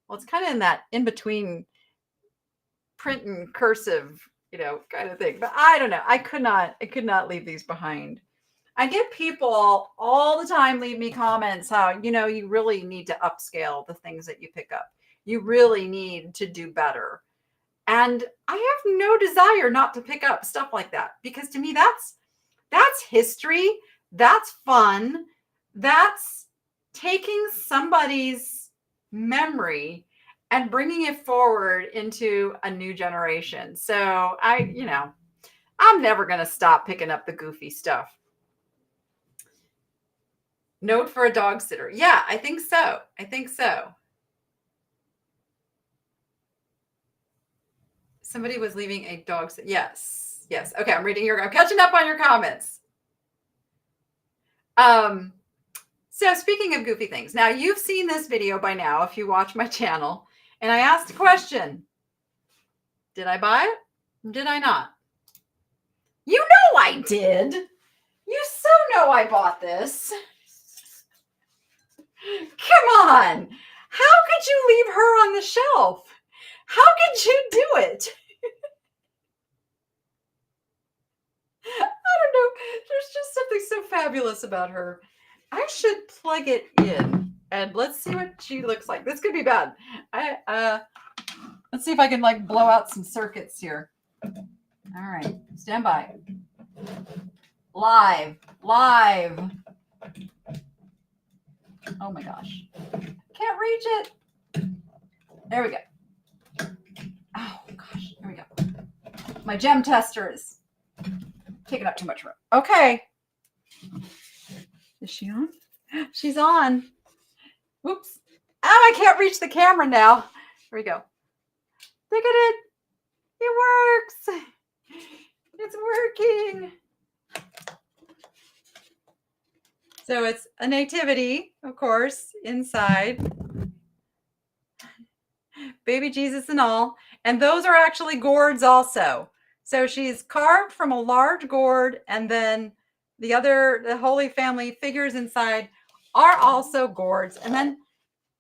well, it's kind of in that in between print and cursive, kind of thing. But I don't know. I could not leave these behind. I get people all the time leave me comments how, you really need to upscale the things that you pick up. You really need to do better. And I have no desire not to pick up stuff like that, because to me, that's history. That's fun. That's taking somebody's memory and bringing it forward into a new generation. So I'm never going to stop picking up the goofy stuff. Note for a dog sitter. Yeah, I think so. Somebody was leaving a dog sitter. Yes. Okay, I'm catching up on your comments. So speaking of goofy things, now you've seen this video by now if you watch my channel, and I asked a question. Did I buy it? Did I not? You know I did. You so know I bought this. Come on. How could you leave her on the shelf? How could you do it? I don't know. There's just something so fabulous about her. I should plug it in and let's see what she looks like. This could be bad. Let's see if I can like blow out some circuits here. All right, stand by. Live. Oh my gosh. Can't reach it. There we go. Oh gosh, there we go. My gem tester is taking up too much room. Okay. Is she on? She's on. Whoops. Oh, I can't reach the camera now. Here we go. Look at it. It works. It's working. So it's a nativity, of course, inside. Baby Jesus and all. And those are actually gourds also. So she's carved from a large gourd, and then the Holy Family figures inside are also gourds. And then,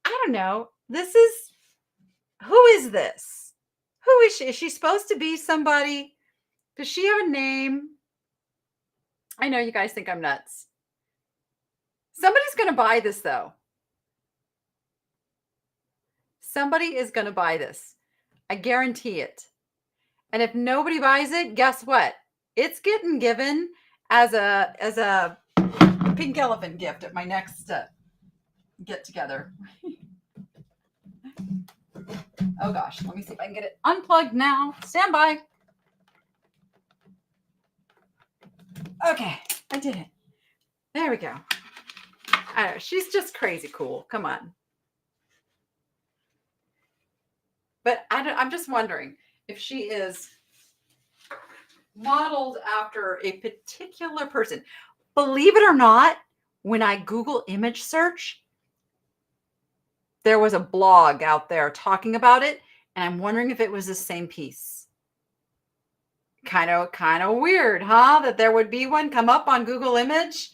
I don't know, who is this? Who is she? Is she supposed to be somebody? Does she have a name? I know you guys think I'm nuts. Somebody's going to buy this, though. Somebody is going to buy this. I guarantee it. And if nobody buys it, guess what? It's getting given as a pink elephant gift at my next get together. Oh gosh, let me see if I can get it unplugged now. Stand by. Okay, I did it. There we go. I don't know, she's just crazy cool. Come on. But I'm just wondering if she is modeled after a particular person. Believe it or not, when I Google image search, there was a blog out there talking about it, and I'm wondering if it was the same piece. Kind of weird, huh? That there would be one come up on Google Image.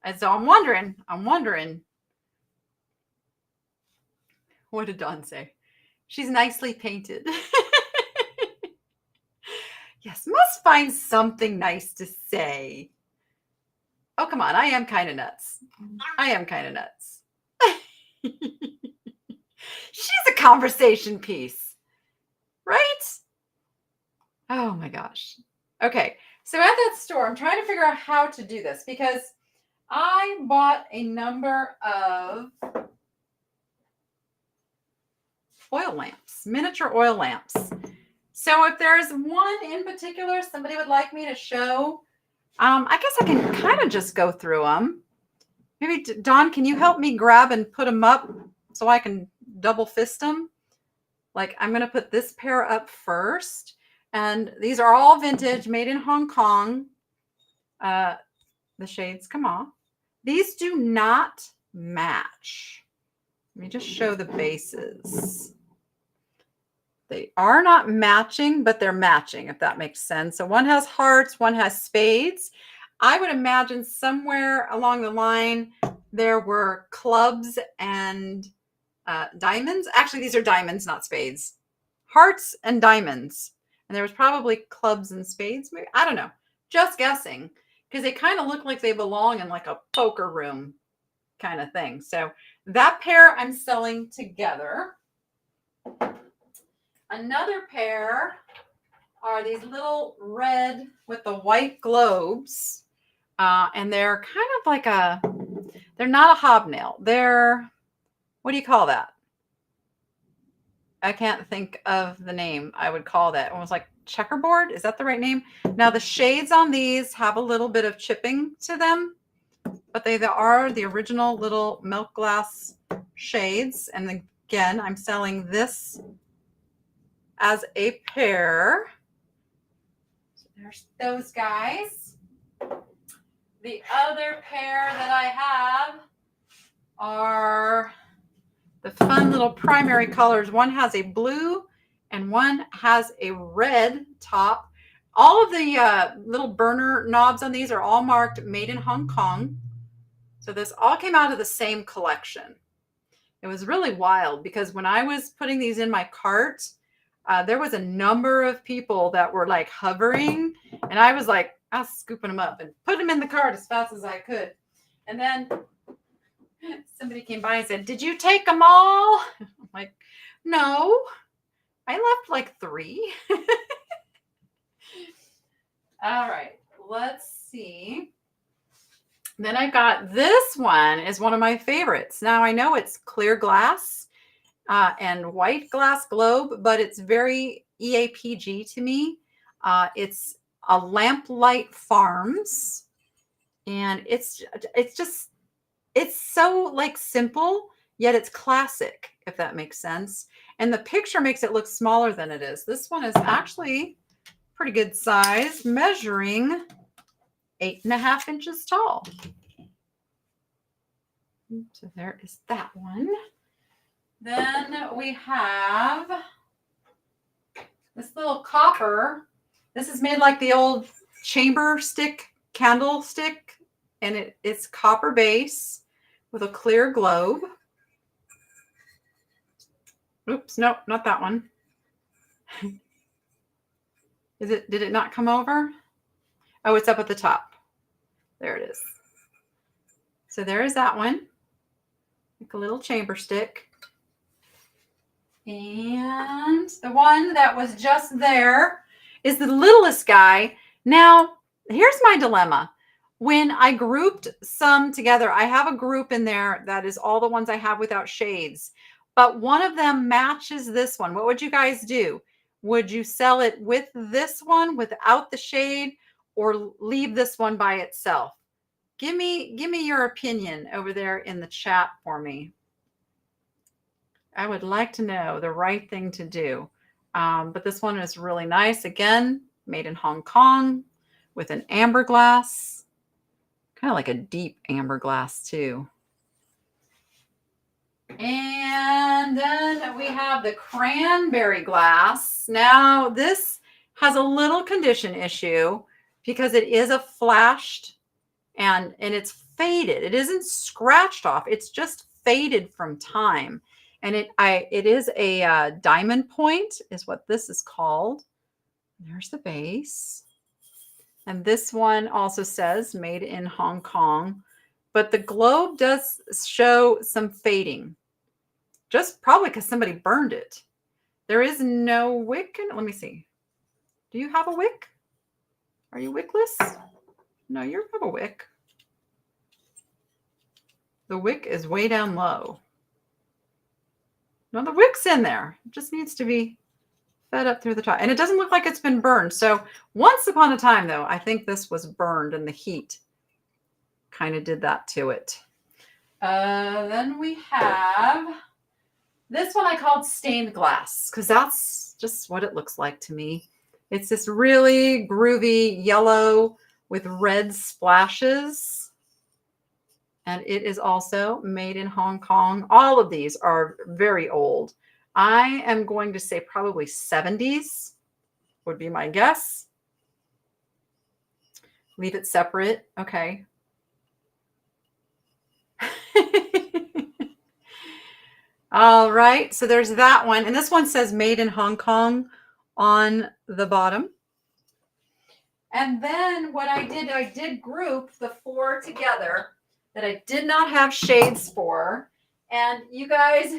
And so I'm wondering. What did Dawn say? She's nicely painted. Yes, must find something nice to say. Oh, come on. I am kind of nuts. She's a conversation piece, right? Oh my gosh. Okay. So at that store, I'm trying to figure out how to do this because I bought a number of oil lamps, miniature oil lamps. So if there's one in particular somebody would like me to show, I guess I can kind of just go through them. Maybe, Dawn, can you help me grab and put them up so I can double fist them? Like, I'm going to put this pair up first. And these are all vintage, made in Hong Kong. The shades come off. These do not match. Let me just show the bases. They are not matching, but they're matching, if that makes sense. So one has hearts, one has spades. I would imagine somewhere along the line there were clubs and diamonds. Actually, these are diamonds, not spades. Hearts and diamonds. And there was probably clubs and spades. Maybe, I don't know. Just guessing. Because they kind of look like they belong in like a poker room kind of thing. So that pair I'm selling together. Another pair are these little red with the white globes. And they're kind of like they're not a hobnail. They're, what do you call that? I can't think of the name I would call that. Almost like checkerboard. Is that the right name? Now the shades on these have a little bit of chipping to them, but they are the original little milk glass shades. And again, I'm selling this as a pair. So there's those guys. The other pair that I have are the fun little primary colors. One has a blue and one has a red top. All of the little burner knobs on these are all marked made in Hong Kong. So this all came out of the same collection. It was really wild because when I was putting these in my cart, there was a number of people that were like hovering, and I was like, I was scooping them up and putting them in the cart as fast as I could. And then somebody came by and said, "Did you take them all?" I'm like, "No, I left like 3." All right, let's see. Then I got this one is one of my favorites. Now I know it's clear glass and white glass globe, but it's very EAPG to me. It's a Lamplight Farms, and it's so like simple, yet it's classic, if that makes sense. And the picture makes it look smaller than it is. This one is actually pretty good size, measuring 8.5 inches tall. So there is that one. Then we have this little copper. This is made like the old chamber stick candlestick, and it's copper base with a clear globe. Oops, no, not that one. Did it not come over? Oh, it's up at the top. There it is. So there is that one. Like a little chamber stick. And the one that was just there is the littlest guy. Now, here's my dilemma. When I grouped some together, I have a group in there that is all the ones I have without shades, but one of them matches this one. What would you guys do? Would you sell it with this one without the shade, or leave this one by itself? Give me your opinion over there in the chat for me. I would like to know the right thing to do. But this one is really nice. Again, made in Hong Kong with an amber glass, kind of like a deep amber glass too. And then we have the cranberry glass. Now this has a little condition issue because it is a flashed and it's faded. It isn't scratched off. It's just faded from time. And it is a diamond point is what this is called. There's the base. And this one also says made in Hong Kong, but the globe does show some fading, just probably because somebody burned it. There is no wick. Let me see. Do you have a wick? Are you wickless? No, you have a wick. The wick is way down low. No, the wick's in there. It just needs to be fed up through the top. And it doesn't look like it's been burned. So once upon a time, though, I think this was burned and the heat kind of did that to it. Then we have this one I called stained glass because that's just what it looks like to me. It's this really groovy yellow with red splashes. And it is also made in Hong Kong. All of these are very old. I am going to say probably 70s would be my guess. Leave it separate. Okay. All right. So there's that one. And this one says made in Hong Kong on the bottom. And then what I did group the 4 together that I did not have shades for. And you guys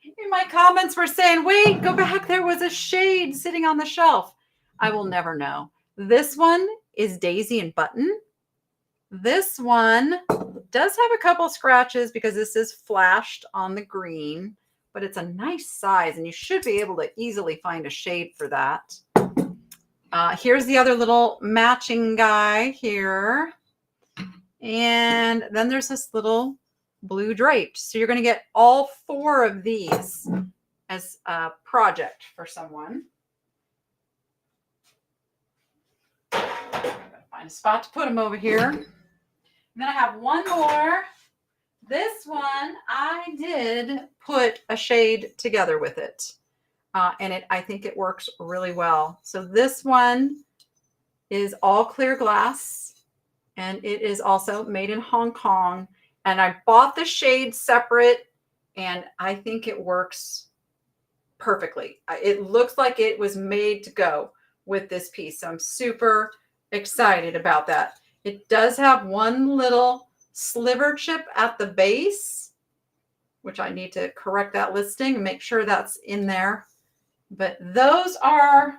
in my comments were saying, wait, go back. There was a shade sitting on the shelf. I will never know. This one is Daisy and Button. This one does have a couple scratches because this is flashed on the green, but it's a nice size and you should be able to easily find a shade for that. Here's the other little matching guy here. And then there's this little blue draped. So you're going to get all 4 of these as a project for someone. Find a spot to put them over here. And then I have one more. This one, I did put a shade together with it. And I think it works really well. So this one is all clear glass. And it is also made in Hong Kong. And I bought the shade separate. And I think it works perfectly. It looks like it was made to go with this piece. So I'm super excited about that. It does have one little sliver chip at the base, which I need to correct that listing and make sure that's in there. But those are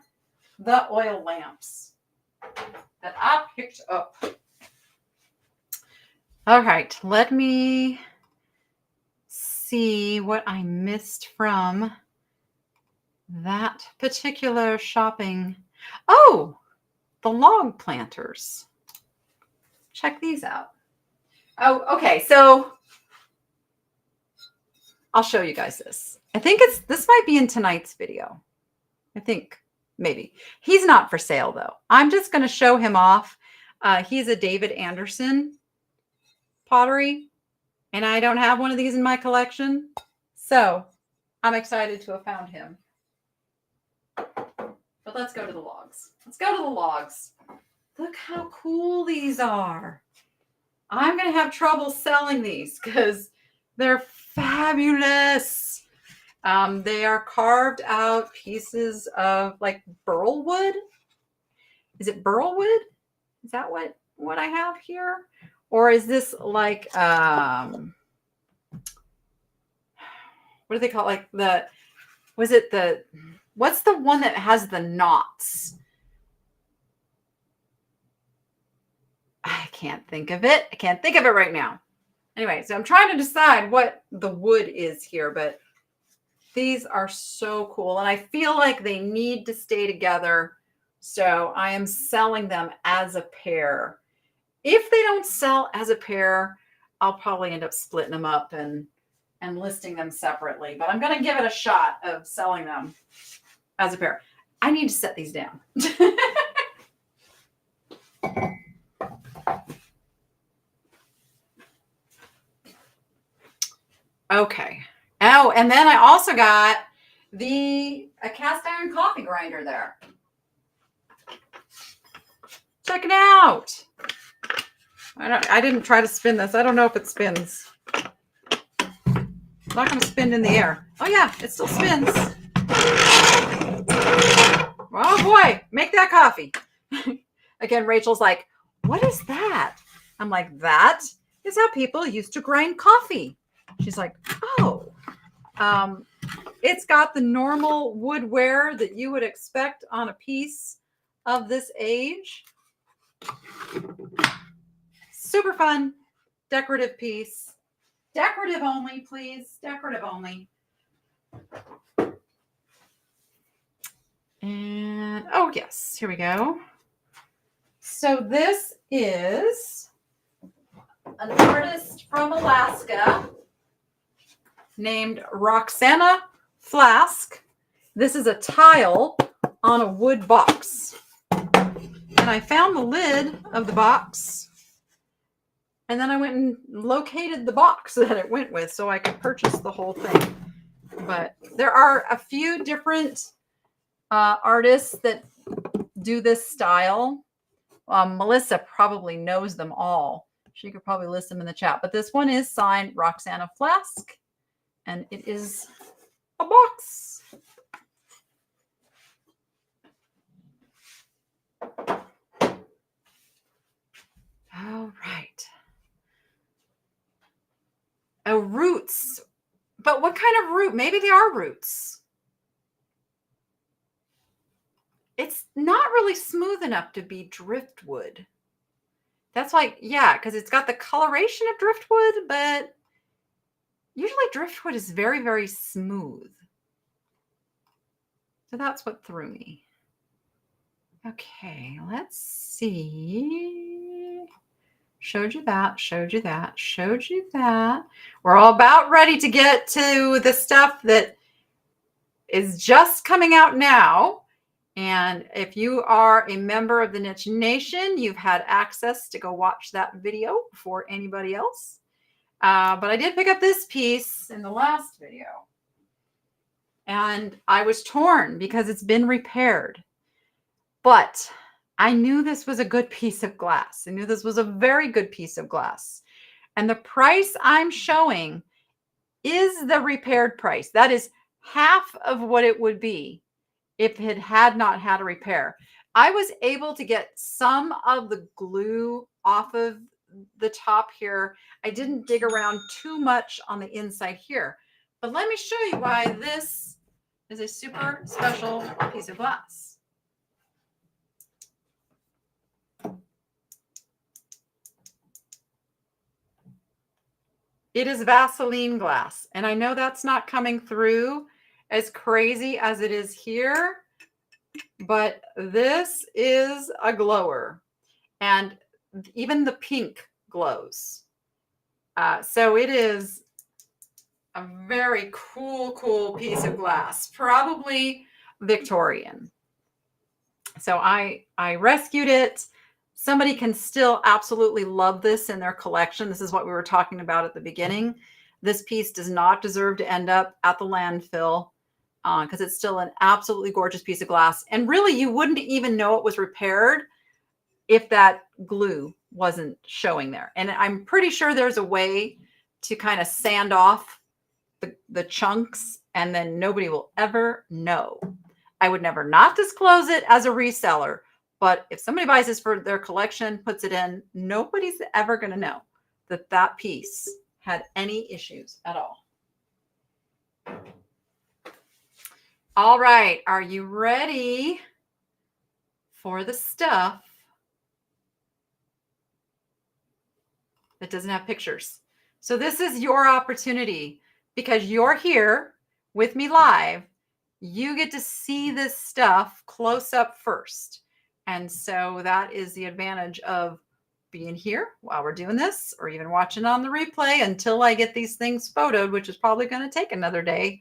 the oil lamps that I picked up. All right, let me see what I missed from that particular shopping. Oh, the log planters. Check these out. Oh, okay. So I'll show you guys this. I think this might be in tonight's video. I think maybe. He's not for sale though. I'm just going to show him off. He's a David Anderson pottery, and I don't have one of these in my collection. So I'm excited to have found him. But let's go to the logs. Let's go to the logs. Look how cool these are. I'm going to have trouble selling these because they're fabulous. They are carved out pieces of like Burlwood. Is it Burlwood? Is that what I have here? Or is this like, what do they call it? Like what's the one that has the knots? I can't think of it. I can't think of it right now. Anyway, so I'm trying to decide what the wood is here, but these are so cool. And I feel like they need to stay together. So I am selling them as a pair. If they don't sell as a pair, I'll probably end up splitting them up and listing them separately. But I'm going to give it a shot of selling them as a pair. I need to set these down. Okay. Oh, and then I also got a cast iron coffee grinder there. Check it out. I didn't try to spin this. I don't know if it spins. It's not going to spin in the air. Oh yeah, it still spins. Oh boy, make that coffee. Again, Rachel's like, what is that? I'm like, that is how people used to grind coffee. She's like, oh, it's got the normal wood wear that you would expect on a piece of this age. Super fun, decorative piece. Decorative only, please. Decorative only. And, oh yes, here we go. So this is an artist from Alaska named Roxana Flask. This is a tile on a wood box. And I found the lid of the box. And then I went and located the box that it went with so I could purchase the whole thing. But there are a few different artists that do this style. Melissa probably knows them all. She could probably list them in the chat. But this one is signed Roxana Flask, and it is a box. All right. Oh, roots. But what kind of root? Maybe they are roots. It's not really smooth enough to be driftwood. That's like, yeah, because it's got the coloration of driftwood, but usually driftwood is very, very smooth. So that's what threw me. Okay, let's see. Showed you that, showed you that, showed you that. We're all about ready to get to the stuff that is just coming out now. And if you are a member of the Niche Nation, you've had access to go watch that video before anybody else. But I did pick up this piece in the last video. And I was torn because it's been repaired. But I knew this was a good piece of glass. I knew this was a very good piece of glass. And the price I'm showing is the repaired price. That is half of what it would be if it had not had a repair. I was able to get some of the glue off of the top here. I didn't dig around too much on the inside here. But let me show you why this is a super special piece of glass. It is Vaseline glass. And I know that's not coming through as crazy as it is here, but this is a glower. And even the pink glows. So it is a very cool piece of glass, probably Victorian. So I rescued it. Somebody can still absolutely love this in their collection. This is what we were talking about at the beginning. This piece does not deserve to end up at the landfill because it's still an absolutely gorgeous piece of glass. And really, you wouldn't even know it was repaired if that glue wasn't showing there. And I'm pretty sure there's a way to kind of sand off the chunks, and then nobody will ever know. I would never not disclose it as a reseller. But if somebody buys this for their collection, puts it in, nobody's ever going to know that that piece had any issues at all. All right. Are you ready for the stuff that doesn't have pictures? So this is your opportunity because you're here with me live. You get to see this stuff close up first. And so that is the advantage of being here while we're doing this, or even watching on the replay until I get these things photoed, which is probably going to take another day.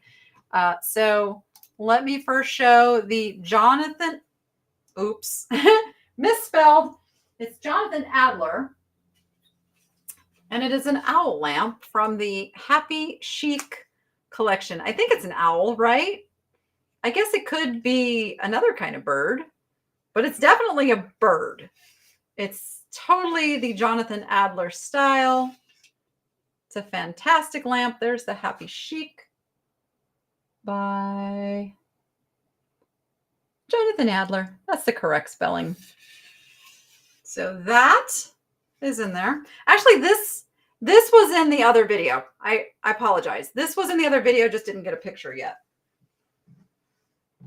So let me first show the Jonathan, oops, misspelled. It's Jonathan Adler. And it is an owl lamp from the Happy Chic collection. I think it's an owl, right? I guess it could be another kind of bird. But it's definitely a bird. It's totally the Jonathan Adler style. It's a fantastic lamp. There's the Happy Chic by Jonathan Adler. That's the correct spelling. So that is in there. Actually, this was in the other video. I apologize. This was in the other video, just didn't get a picture yet.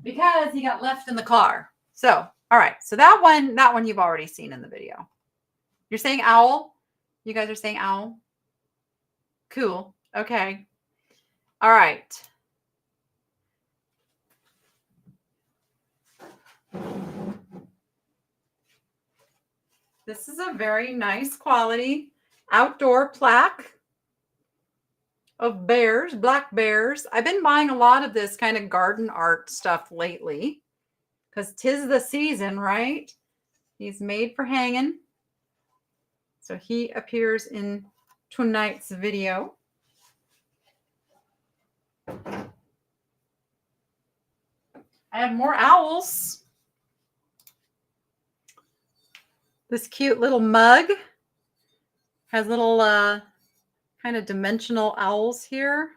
Because he got left in the car. So all right, so that one you've already seen in the video. You're saying owl? You guys are saying owl? Cool. Okay. All right. This is a very nice quality outdoor plaque of bears, black bears. I've been buying a lot of this kind of garden art stuff lately. Because 'tis the season, right? He's made for hanging. So he appears in tonight's video. I have more owls. This cute little mug has little kind of dimensional owls here.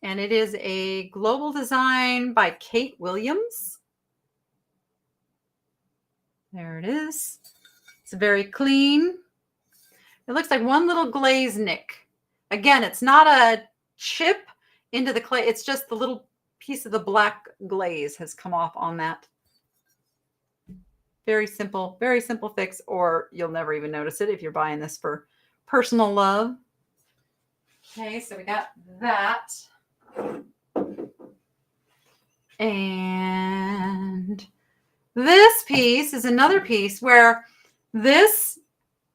And it is a global design by Kate Williams. There it is. It's very clean. It looks like one little glaze nick. Again, it's not a chip into the clay. It's just the little piece of the black glaze has come off on that. Very simple fix, or you'll never even notice it if you're buying this for personal love. Okay, so we got that. And this piece is another piece where this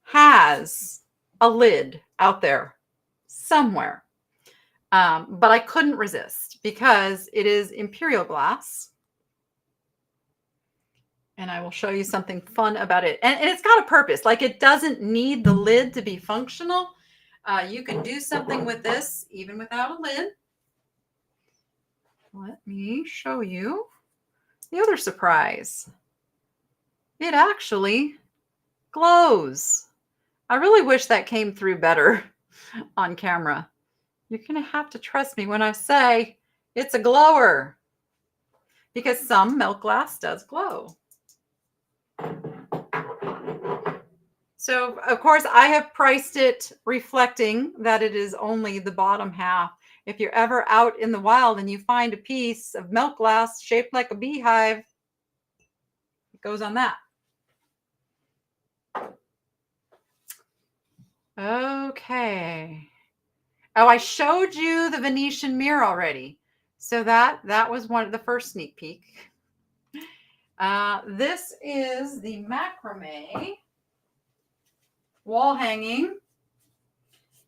has a lid out there somewhere. But I couldn't resist because it is imperial glass. And I will show you something fun about it. And it's got a purpose. Like, it doesn't need the lid to be functional. You can do something with this even without a lid. Let me show you the other surprise. It actually glows. I really wish that came through better on camera. You're going to have to trust me when I say it's a glower, because some milk glass does glow. So, of course, I have priced it reflecting that it is only the bottom half. If you're ever out in the wild and you find a piece of milk glass shaped like a beehive, it goes on that. Okay. Oh, I showed you the Venetian mirror already. So that was one of the first sneak peek. This is the macrame wall hanging.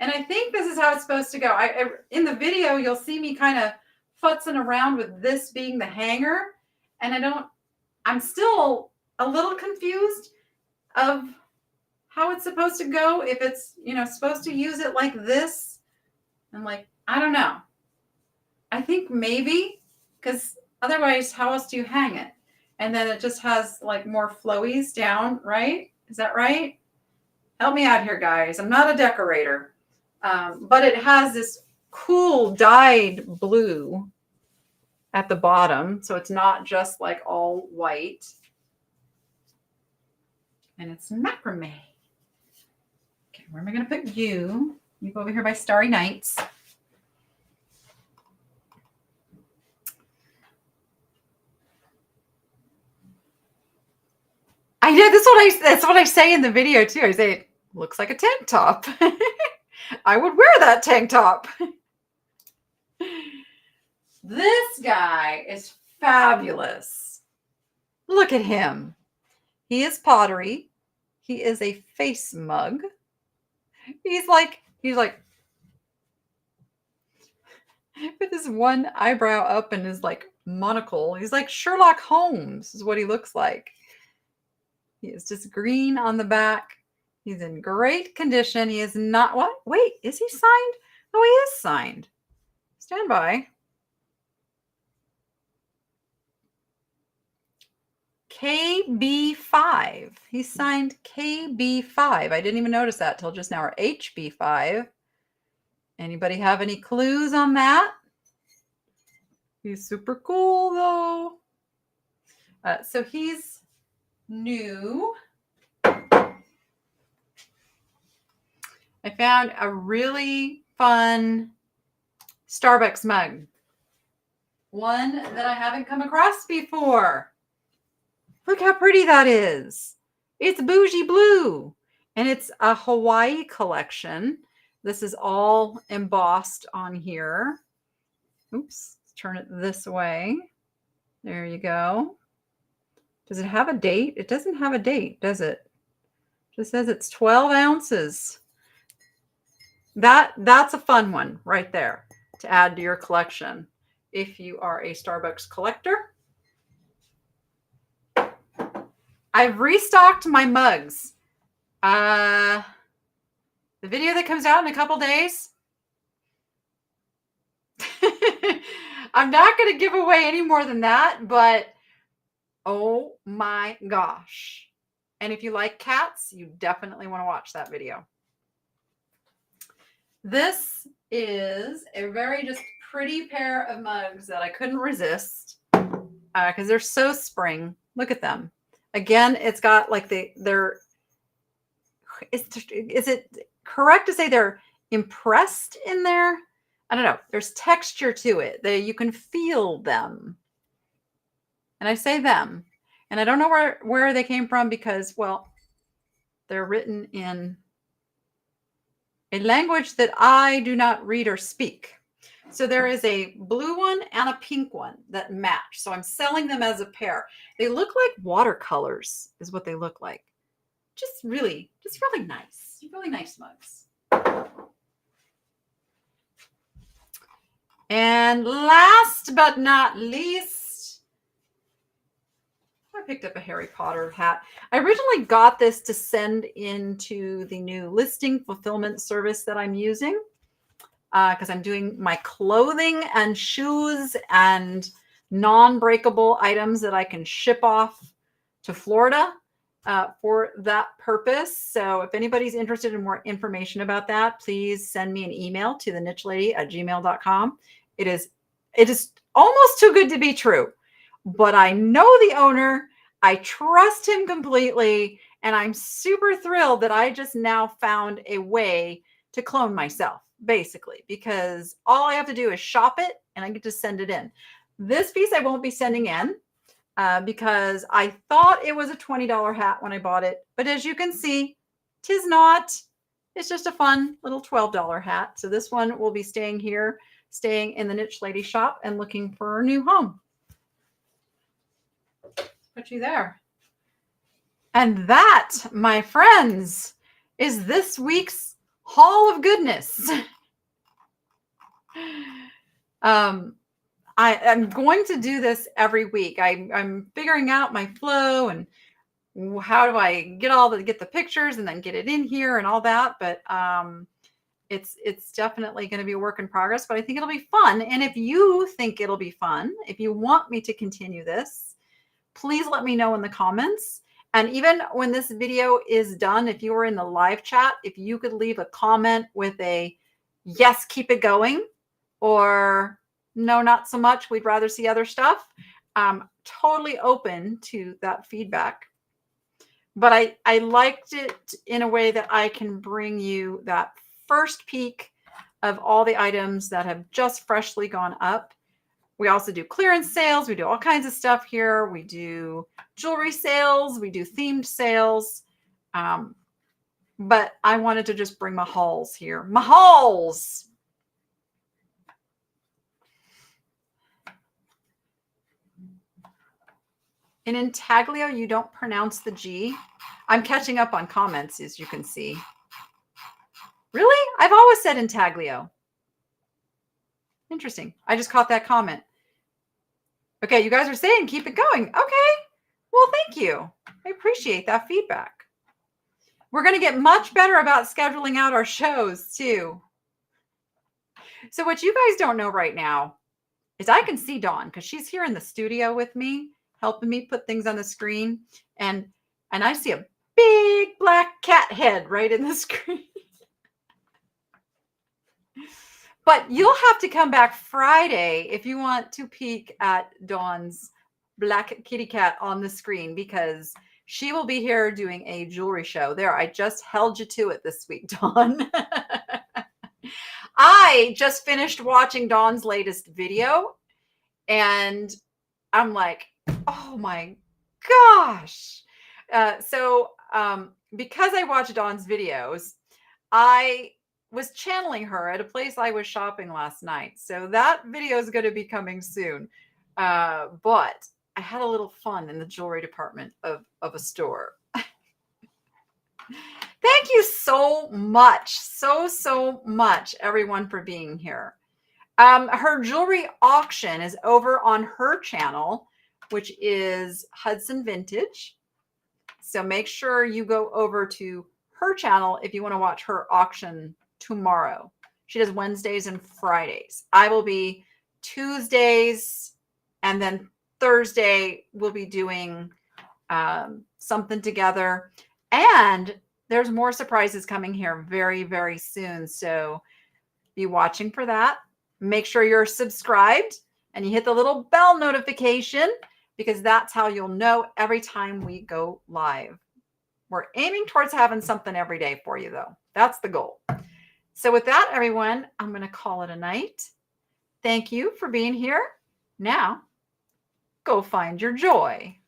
And I think this is how it's supposed to go. In the video, you'll see me kind of futzing around with this being the hanger. And I'm still a little confused of how it's supposed to go. If it's, supposed to use it like this. And I don't know. I think maybe, because otherwise, how else do you hang it? And then it just has more flowies down, right? Is that right? Help me out here, guys. I'm not a decorator. But it has this cool dyed blue at the bottom. So it's not just all white. And it's macrame. Okay, where am I going to put you? You go over here by Starry Nights. I know that's what I say in the video too. I say it looks like a tank top. I would wear that tank top. This guy is fabulous. Look at him. He is pottery. He is a face mug. He's like with his one eyebrow up and his monocle. He's like Sherlock Holmes is what he looks like. He is just green on the back. He's in great condition. He is not, what? Wait, is he signed? Oh, he is signed. Stand by. KB5. He's signed KB5. I didn't even notice that till just now, or HB5. Anybody have any clues on that? He's super cool, though. So he's new. I found a really fun Starbucks mug. One that I haven't come across before. Look how pretty that is. It's bougie blue. And it's a Hawaii collection. This is all embossed on here. Oops, let's turn it this way. There you go. Does it have a date? It doesn't have a date, does it? It just says it's 12 ounces. That's a fun one right there to add to your collection if you are a Starbucks collector. I've restocked my mugs. The video that comes out in a couple days. I'm not going to give away any more than that, but Oh my gosh. And if you like cats, you definitely want to watch that video. This is a very just pretty pair of mugs that I couldn't resist because they're so spring. Look at them. Again, it's got like they're is it correct to say they're impressed in there? I don't know. There's texture to it. You can feel them. And I say them. And I don't know where they came from because, well, they're written in a language that I do not read or speak. So there is a blue one and a pink one that match. So I'm selling them as a pair. They look like watercolors is what they look like. Just really nice. Really nice mugs. And last but not least, I picked up a Harry Potter hat. I originally got this to send into the new listing fulfillment service that I'm using because I'm doing my clothing and shoes and non-breakable items that I can ship off to Florida for that purpose. So if anybody's interested in more information about that, please send me an email to thenichellady@gmail.com. It is almost too good to be true, but I know the owner. I trust him completely. And I'm super thrilled that I just now found a way to clone myself, basically, because all I have to do is shop it and I get to send it in. This piece I won't be sending in because I thought it was a $20 hat when I bought it. But as you can see, 'tis not. It's just a fun little $12 hat. So this one will be staying here, staying in the Niche Lady shop and looking for a new home. Put you there. And that, my friends, is this week's haul of goodness. I'm going to do this every week. I'm figuring out my flow and how do I get the pictures and then get it in here and all that. But it's definitely going to be a work in progress, but I think it'll be fun. And if you think it'll be fun, if you want me to continue this, please let me know in the comments. And even when this video is done, if you were in the live chat, if you could leave a comment with a yes, keep it going, or no, not so much, we'd rather see other stuff. I'm totally open to that feedback. But I liked it in a way that I can bring you that first peek of all the items that have just freshly gone up. We also do clearance sales. We do all kinds of stuff here. We do jewelry sales. We do themed sales. But I wanted to just bring my hauls here. My hauls! In intaglio, you don't pronounce the G. I'm catching up on comments, as you can see. Really? I've always said intaglio. Interesting. I just caught that comment. Okay, you guys are saying keep it going. Okay. Well, thank you. I appreciate that feedback. We're going to get much better about scheduling out our shows, too. So what you guys don't know right now is I can see Dawn because she's here in the studio with me, helping me put things on the screen. And I see a big black cat head right in the screen. But you'll have to come back Friday if you want to peek at Dawn's black kitty cat on the screen, because she will be here doing a jewelry show. There, I just held you to it this week, Dawn. I just finished watching Dawn's latest video, and I'm like, oh my gosh. Because I watch Dawn's videos, I was channeling her at a place I was shopping last night. So that video is going to be coming soon. But I had a little fun in the jewelry department of a store. Thank you so much. So much, everyone, for being here. Her jewelry auction is over on her channel, which is Hudson Vintage. So make sure you go over to her channel if you want to watch her auction tomorrow. She does Wednesdays and Fridays. I will be Tuesdays and then Thursday, we'll be doing something together. And there's more surprises coming here very, very soon. So be watching for that. Make sure you're subscribed and you hit the little bell notification, because that's how you'll know every time we go live. We're aiming towards having something every day for you, though. That's the goal. So with that, everyone, I'm going to call it a night. Thank you for being here. Now, go find your joy.